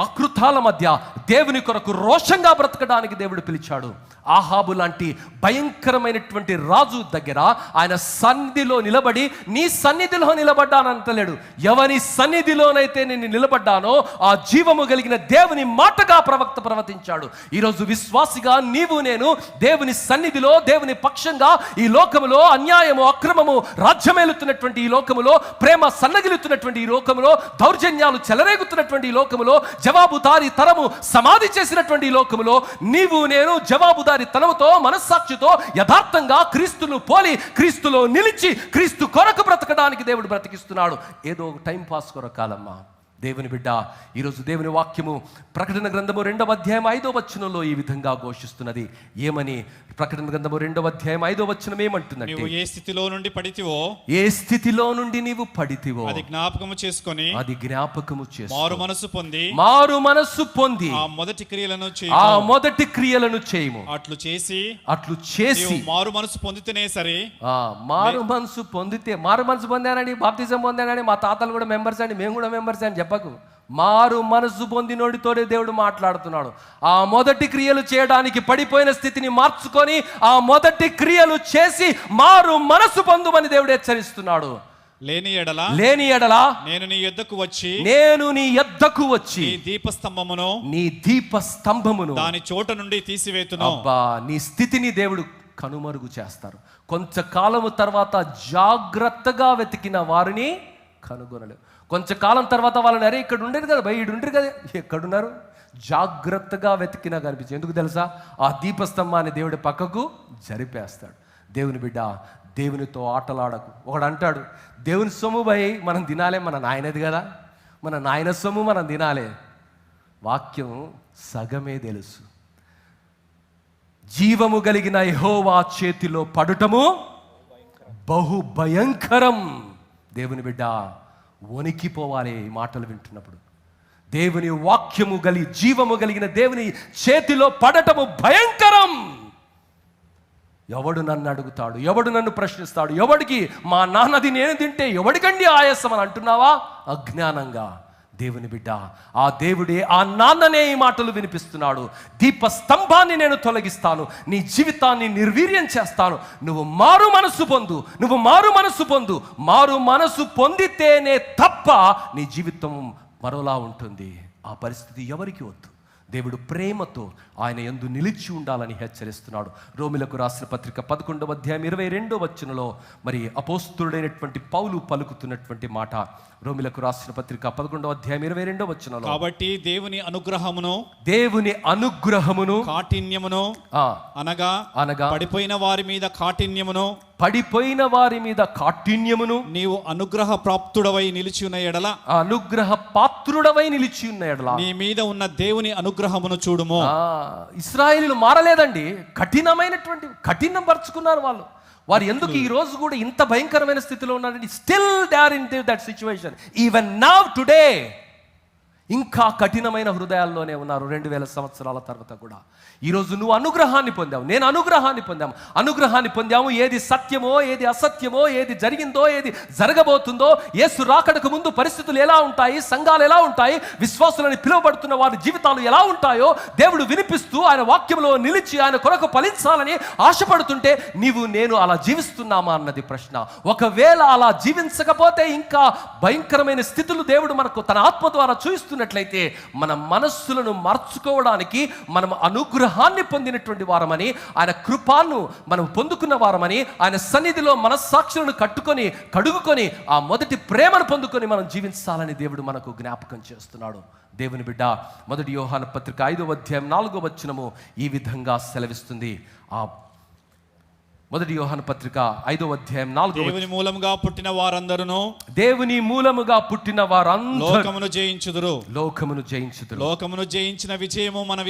A: ఆకృతాల మధ్య దేవుని కొరకు రోషంగా బ్రతకడానికి దేవుడు పిలిచాడు. ఆహాబు లాంటి భయంకరమైనటువంటి రాజు దగ్గర ఆయన సన్నిధిలో నిలబడి, నీ సన్నిధిలో నిలబడ్డానంటలేడు, ఎవరి సన్నిధిలోనైతే నేను నిలబడ్డానో ఆ జీవము కలిగిన దేవుని మాటగా ప్రవక్త ప్రవర్తించాడు. ఈరోజు విశ్వాసిగా నీవు నేను దేవుని సన్నిధిలో, దేవుని పక్షంగా, ఈ లోకములో అన్యాయము, అక్రమము రాజ్యమేలుతున్నటువంటి ఈ లోకములో, ప్రేమ సన్నగిలుతున్నటువంటి ఈ లోకములో, దౌర్జన్యాలు చెలరేగుతున్నటువంటి ఈ లోకములో, జవాబుదారీ తరము సమాధి చేసినటువంటి ఈ లోకములో నీవు నేను జవాబుదారీ తనముతో, మనస్సాక్షితో, యథార్థంగా క్రీస్తును పోలి, క్రీస్తులో నిలిచి, క్రీస్తు కొరకు బ్రతకడానికి దేవుడు బ్రతికిస్తున్నాడు. ఏదో టైం పాస్ కొరకాలమ్మా, దేవుని బిడ్డ, ఈరోజు దేవుని వాక్యము ప్రకటన గ్రంథము 2వ అధ్యాయం 5వ వచనంలో ఈ విధంగా ఘోషిస్తున్నది. ఏమని? ప్రకటన గ్రంథము 2వ అధ్యాయం 5వ వచనం ఏమంటున్నది?
B: నీవు ఏ స్థితిలో నుండి పడితివో,
A: ఏ స్థితిలో నుండి నీవు పడితివో
B: అది జ్ఞాపకము చేసుకొని,
A: అది జ్ఞాపకము
B: మారు మనసు పొంది,
A: ఆ
B: మొదటి క్రియలను
A: చేయము.
B: అట్లు చేసి మారు మనసు పొందితేనే సరే.
A: మారు మనసు పొందానని, బాప్తిజం పొందానని మా తాతలు కూడా మెంబర్స్ అండి, మేము కూడా మెంబర్స్ అని చెప్పకు. మారు మనసు పొందినోడితోనే దేవుడు మాట్లాడుతున్నాడు. ఆ మొదటి క్రియలు చేయడానికి పడిపోయిన స్థితిని మార్చుకొని ఆ మొదటి క్రియలు చేసి మారు మనసు పొందుమని దేవుడు హెచ్చరిస్తున్నాడు.
B: లేని ఎడల నేను నీ యొద్దకు వచ్చి నీ దీపస్తంభమును
A: దాని చోట నుండి తీసివేతును. అబ్బా, నీ స్థితిని దేవుడు కనుమరుగు చేస్తారు. కొంచెంకాలము తర్వాత జాగ్రత్తగా వెతికిన వారిని కనుగొనలేవు. కొంచెంకాలం తర్వాత వాళ్ళని, అరే ఇక్కడ ఉండేది కదా భయ్, ఈడు ఉండరు కదా, ఎక్కడున్నారు? జాగ్రత్తగా వెతికినా కనిపించింది. ఎందుకు తెలుసా? ఆ దీపస్తంభాన్ని దేవుడి పక్కకు జరిపేస్తాడు. దేవుని బిడ్డ, దేవునితో ఆటలాడకు. ఒకడు అంటాడు, దేవుని సొమ్ము భయ్ మనం తినాలే, మన నాయనది కదా, మన నాయన సొమ్ము మనం తినాలే. వాక్యం సగమే తెలుసు. జీవము కలిగిన యెహోవా చేతిలో పడుటము బహు భయంకరం. దేవుని బిడ్డ, వణికిపోవాలి ఈ మాటలు వింటున్నప్పుడు. దేవుని వాక్యము జీవము కలిగిన దేవుని చేతిలో పడటము భయంకరం. ఎవడు నన్ను అడుగుతాడు? ఎవడు నన్ను ప్రశ్నిస్తాడు? ఎవడికి మా నాన్నది నేను తింటే ఎవడికండి ఆయాసం అని అంటున్నావా? అజ్ఞానంగా. దేవుని బిడ్డ, ఆ దేవుడే, ఆ నాన్ననే ఈ మాటలు వినిపిస్తున్నాడు. దీపస్తంభాన్ని నేను తొలగిస్తాను, నీ జీవితాన్ని నిర్వీర్యం చేస్తాను. నువ్వు మారు మనసు పొందితేనే తప్ప నీ జీవితం మరోలా ఉంటుంది. ఆ పరిస్థితి ఎవరికి వద్దు. దేవుడు ప్రేమతో ఆయన యందు నిలిచి ఉండాలని హెచ్చరిస్తున్నాడు. రోమిలకు రాసిన పత్రిక 11వ అధ్యాయం 22వ వచనంలో మరి అపోస్తులుడైనటువంటి పౌలు పలుకుతున్నటువంటి మాట. రోమిలకు రాసిన పత్రిక 11వ అధ్యాయం 22వ వచనంలో, కాబట్టి దేవుని అనుగ్రహమును కాఠిన్యమును అనగా పడిపోయిన వారి మీద కాఠిన్యమును నీవు అనుగ్రహ పాత్రుడవై నిలిచి ఉన్న ఎడల నీ మీద ఉన్న దేవుని అనుగ్రహమును చూడుము. ఇశ్రాయేలీయులు మారలేదండి, కఠినం పరుచుకున్నారు వారు ఎందుకు ఈ రోజు కూడా ఇంత భయంకరమైన స్థితిలో ఉన్నారంటే, still they are in that situation. Even now today ఇంకా కఠినమైన హృదయాల్లోనే ఉన్నారు 2000 సంవత్సరాల తర్వాత కూడా. ఈరోజు నువ్వు అనుగ్రహాన్ని పొందావు, నేను అనుగ్రహాన్ని పొందాము. ఏది సత్యమో, ఏది అసత్యమో, ఏది జరిగిందో, ఏది జరగబోతుందో, యేసు రాకడకు ముందు పరిస్థితులు ఎలా ఉంటాయి, సంఘాలు ఎలా ఉంటాయి, విశ్వాసులని పిలువబడుతున్న వారి జీవితాలు ఎలా ఉంటాయో దేవుడు వినిపిస్తూ ఆయన వాక్యంలో నిలిచి ఆయన కొరకు ఫలించాలని ఆశపడుతుంటే నేను అలా జీవిస్తున్నామా అన్నది ప్రశ్న. ఒకవేళ అలా జీవించకపోతే ఇంకా భయంకరమైన స్థితులు దేవుడు మనకు తన ఆత్మ ద్వారా చూపిస్తున్నట్లయితే మన మనస్సులను మార్చుకోవడానికి మనం అనుగ్రహాన్ని పొందినటువంటి వారమని, ఆయన కృపాను మనం పొందుకున్న వారమని, ఆయన సన్నిధిలో మనస్సాక్షులను కడుగుకొని ఆ మొదటి ప్రేమను పొందుకొని మనం జీవించాలని దేవుడు మనకు జ్ఞాపకం చేస్తున్నాడు. దేవుని బిడ్డ, 1 యోహాను పత్రిక 5వ అధ్యాయం 4వ వచనము ఈ విధంగా సెలవిస్తుంది. ఆ 1 యోహాను పత్రిక 5వ అధ్యాయం 4వ వచనం, దేవుని మూలముగా పుట్టిన వారందరూ లోకమును జయించుదురు. లోకమును జయించిన విజయము మన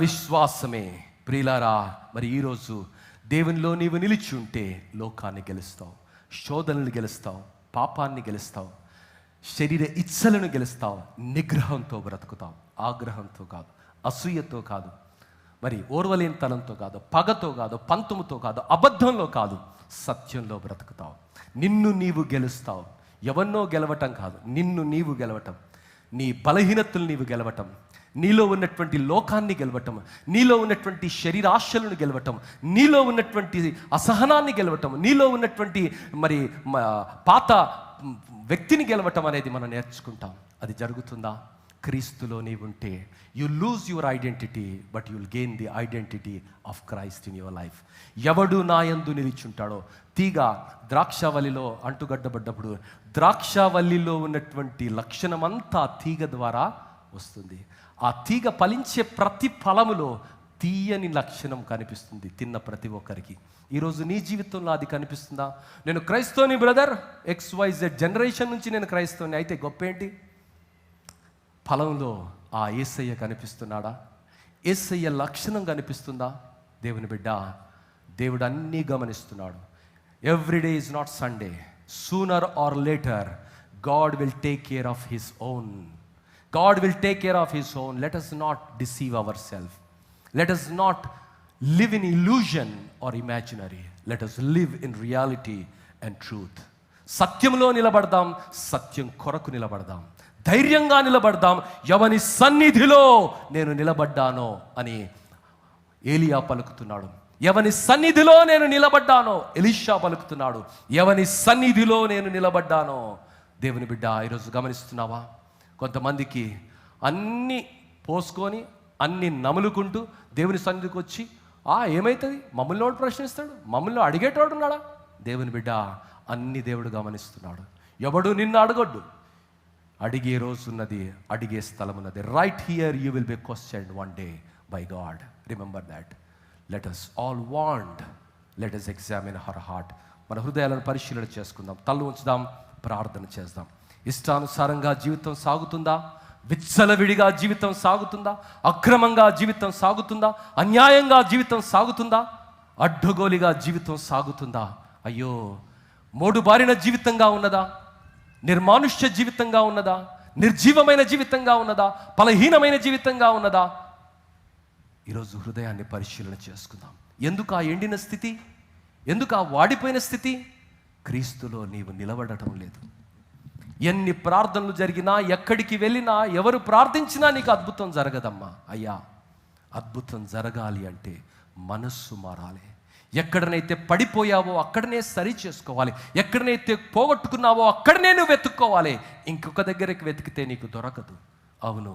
A: విశ్వాసమే. ప్రియులారా, మరి ఈరోజు దేవునిలో నీవు నిలిచి ఉంటే లోకాన్ని గెలుస్తావు, శోధనలు గెలుస్తావు, పాపాన్ని గెలుస్తావు, శరీర ఇచ్చలను గెలుస్తావు, నిగ్రహంతో బ్రతుకుతావు. ఆగ్రహంతో కాదు, అసూయతో కాదు, మరి ఓర్వలేనితనంతో కాదు, పగతో కాదు, పంతముతో కాదు, అబద్ధంలో కాదు, సత్యంలో బ్రతుకుతావు. నిన్ను నీవు గెలుస్తావు. ఎవరినో గెలవటం కాదు, నిన్ను నీవు గెలవటం, నీ బలహీనతలు నీవు గెలవటం, నీలో ఉన్నటువంటి లోకాన్ని గెలవటం, నీలో ఉన్నటువంటి శరీరాశలను గెలవటం, నీలో ఉన్నటువంటి అసహనాన్ని గెలవటం, నీలో ఉన్నటువంటి మరి పాత వ్యక్తిని గెలవటం అనేది మనం నేర్చుకుంటాం. అది జరుగుతుందా? క్రీస్తులో నీవుంటే you lose your identity, but you'll gain the identity of Christ in your life. ఎవడు నా యందు నిలిచుంటాడో, తీగ ద్రాక్షావల్లిలో అంటుగడ్డబడ్డప్పుడు ద్రాక్షావల్లిలో ఉన్నటువంటి లక్షణమంతా తీగ ద్వారా వస్తుంది. ఆ తీగ ఫలించే ప్రతి ఫలములో తీయని లక్షణం కనిపిస్తుంది తిన్న ప్రతి ఒక్కరికి. ఈరోజు నీ జీవితంలో అది కనిపిస్తుందా? నేను క్రైస్తవుని బ్రదర్, XYZ జనరేషన్ నుంచి నేను క్రైస్తవుని అయితే గొప్ప ఏంటి? ఫలంలో ఆ యేసయ్య కనిపిస్తున్నాడా? యేసయ్య లక్షణం కనిపిస్తుందా? దేవుని బిడ్డ, దేవుడు అన్నీ గమనిస్తున్నాడు. Every day is not Sunday. Sooner or later God will take care of his own. God will take care of his own. Let us not deceive ourselves. Let us not live in illusion or imaginary. Let us live in reality and truth. సత్యంలో నిలబడదాం, సత్యం కొరకు నిలబడదాం, ధైర్యంగా నిలబడదాం. ఎవని సన్నిధిలో నేను నిలబడ్డానో అని ఏలియా పలుకుతున్నాడు. ఎవని సన్నిధిలో నేను నిలబడ్డానో ఎలీషా పలుకుతున్నాడు. ఎవని సన్నిధిలో నేను నిలబడ్డానో. దేవుని బిడ్డ, ఈరోజు గమనిస్తున్నావా? కొంతమందికి అన్నీ పోసుకొని అన్నీ నములుకుంటూ దేవుని సన్నిధికి వచ్చి ఏమవుతుంది, మమ్మల్ని వాడు ప్రశ్నిస్తాడు, మమ్మల్ని అడిగేటోడు ఉన్నాడా? దేవుని బిడ్డ, అన్ని దేవుడు గమనిస్తున్నాడు. ఎవడు నిన్ను అడగొద్దు. అడిగే రోజు ఉన్నది, అడిగే స్థలం ఉన్నది. Right here you will be questioned one day by God. Remember that. Let us all want, let us examine our heart. మన హృదయాలను పరిశీలన చేసుకుందాం, తల్లు ఉంచుదాం, ప్రార్థన చేద్దాం. ఇష్టానుసారంగా జీవితం సాగుతుందా? విచ్చలవిడిగా జీవితం సాగుతుందా? అక్రమంగా జీవితం సాగుతుందా? అన్యాయంగా జీవితం సాగుతుందా? అడ్డగోలిగా జీవితం సాగుతుందా? అయ్యో, మోడుబారిన జీవితంగా ఉన్నదా? నిర్మానుష్య జీవితంగా ఉన్నదా? నిర్జీవమైన జీవితంగా ఉన్నదా? బలహీనమైన జీవితంగా ఉన్నదా? ఈరోజు హృదయాన్ని పరిశీలన చేసుకుందాం. ఎందుకు ఆ ఎండిన స్థితి? ఎందుకు ఆ వాడిపోయిన స్థితి? క్రీస్తులో నీవు నిలబడటం లేదు. ఎన్ని ప్రార్థనలు జరిగినా, ఎక్కడికి వెళ్ళినా, ఎవరు ప్రార్థించినా నీకు అద్భుతం జరగదమ్మా. అయ్యా, అద్భుతం జరగాలి అంటే మనస్సు మారాలి. ఎక్కడనైతే పడిపోయావో అక్కడనే సరి చేసుకోవాలి. ఎక్కడనైతే పోగొట్టుకున్నావో అక్కడనే నువ్వు వెతుక్కోవాలి. ఇంకొక దగ్గరికి వెతికితే నీకు దొరకదు. అవును,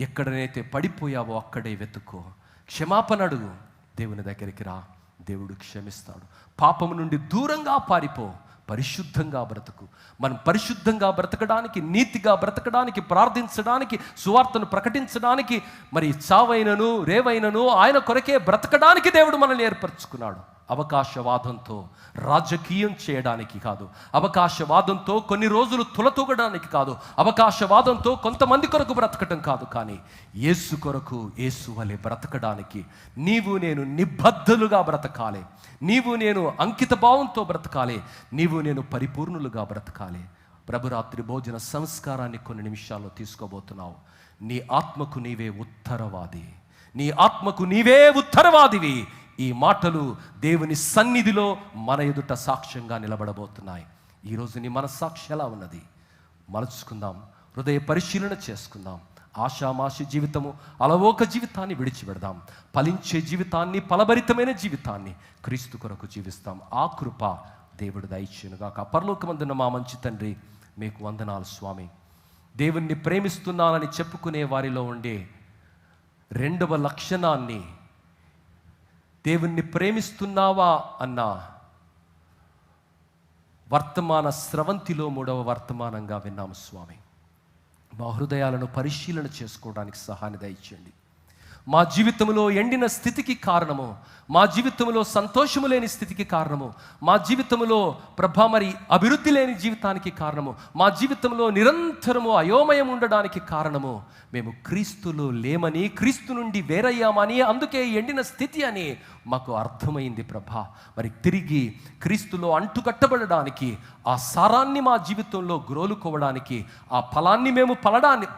A: ఎక్కడనైతే పడిపోయావో అక్కడే వెతుక్కో. క్షమాపణ అడుగు, దేవుని దగ్గరికి రా, దేవుడు క్షమిస్తాడు. పాపము నుండి దూరంగా పారిపో, పరిశుద్ధంగా బ్రతుకు. మనం పరిశుద్ధంగా బ్రతకడానికి, నీతిగా బ్రతకడానికి, ప్రార్థించడానికి, సువార్తను ప్రకటించడానికి, మరి చావైనను రేవైనను ఆయన కొరకే బ్రతకడానికి దేవుడు మనల్ని ఏర్పరచుకున్నాడు. అవకాశవాదంతో రాజకీయం చేయడానికి కాదు, అవకాశవాదంతో కొన్ని రోజులు తులతూగడానికి కాదు, అవకాశవాదంతో కొంతమంది కొరకు బ్రతకటం కాదు, కానీ యేసు కొరకు, యేసు వలె బ్రతకడానికి నీవు నేను నిబద్ధలుగా బ్రతకాలి. నీవు నేను అంకిత భావంతో బ్రతకాలి. నీవు నేను పరిపూర్ణులుగా బ్రతకాలి. ప్రభురాత్రి భోజన సంస్కారాన్ని కొన్ని నిమిషాల్లో తీసుకోబోతున్నావు. నీ ఆత్మకు నీవే ఉత్తరవాది. నీ ఆత్మకు నీవే ఉత్తరవాదివి. ఈ మాటలు దేవుని సన్నిధిలో మన ఎదుట సాక్ష్యంగా నిలబడబోతున్నాయి. ఈరోజు నీ మనస్సాక్షి ఎలా ఉన్నది? మలుచుకుందాం, హృదయ పరిశీలన చేసుకుందాం. ఆషామాషి జీవితము, అలవోక జీవితాన్ని విడిచిపెడదాం. ఫలించే జీవితాన్ని, ఫలభరితమైన జీవితాన్ని క్రీస్తు కొరకు జీవిస్తాం. ఆ కృప దేవుడు దయచేయునుగాక. పరలోకమందున్న మా మంచి తండ్రి, మీకు వందనాలు స్వామి. దేవుణ్ణి ప్రేమిస్తున్నానని చెప్పుకునే వారిలో ఉండే రెండవ లక్షణాన్ని, దేవుణ్ణి ప్రేమిస్తున్నావా అన్న వర్తమాన స్రవంతిలో మూడవ వర్తమానంగా విన్నాము స్వామి. మా హృదయాలను పరిశీలన చేసుకోవడానికి సహాయాన్ని దయచేయండి. మా జీవితంలో ఎండిన స్థితికి కారణము, మా జీవితంలో సంతోషము లేని స్థితికి కారణము, మా జీవితంలో మరి అభివృద్ధి లేని జీవితానికి కారణము, మా జీవితంలో నిరంతరము అయోమయం ఉండడానికి కారణము మేము క్రీస్తులో లేమని, క్రీస్తు నుండి వేరయ్యామని, అందుకే ఎండిన స్థితి అని మాకు అర్థమైంది ప్రభా. మరి తిరిగి క్రీస్తులో అంటుకట్టబడడానికి, ఆ సారాన్ని మా జీవితంలో గ్రోలుకోవడానికి, ఆ ఫలాన్ని మేము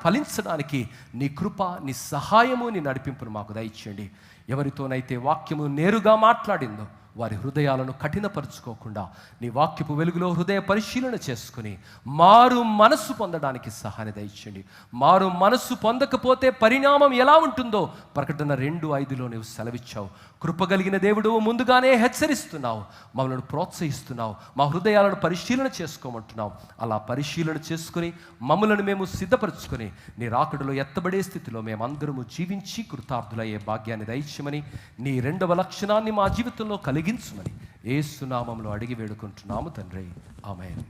A: ఫలించడానికి నీ కృప, నీ సహాయము, నీ నడిపింపును మాకు దయచేయండి. ఎవరితోనైతే వాక్యము నేరుగా మాట్లాడిందో వారి హృదయాలను కఠినపరుచుకోకుండా నీ వాక్యపు వెలుగులో హృదయ పరిశీలన చేసుకుని మారు మనస్సు పొందడానికి సహాయం దయచేయండి. మారు మనస్సు పొందకపోతే పరిణామం ఎలా ఉంటుందో ప్రకటన 2:5లో నీవు సెలవిచ్చావు. కృపగలిగిన దేవుడు ముందుగానే హెచ్చరిస్తున్నావు, మమ్మల్ని ప్రోత్సహిస్తున్నావు, మా హృదయాలను పరిశీలన చేసుకోమంటున్నావు. అలా పరిశీలన చేసుకుని మమ్మల్ని మేము సిద్ధపరచుకొని నీ రాకడలో ఎత్తబడే స్థితిలో మేమందరము జీవించి కృతార్థులయ్యే భాగ్యాన్ని దయచేయమని, నీ రెండవ లక్షణాన్ని మా జీవితంలో కలిగించమని యేసు నామములో అడిగి వేడుకుంటున్నాము తండ్రి. ఆమేన్.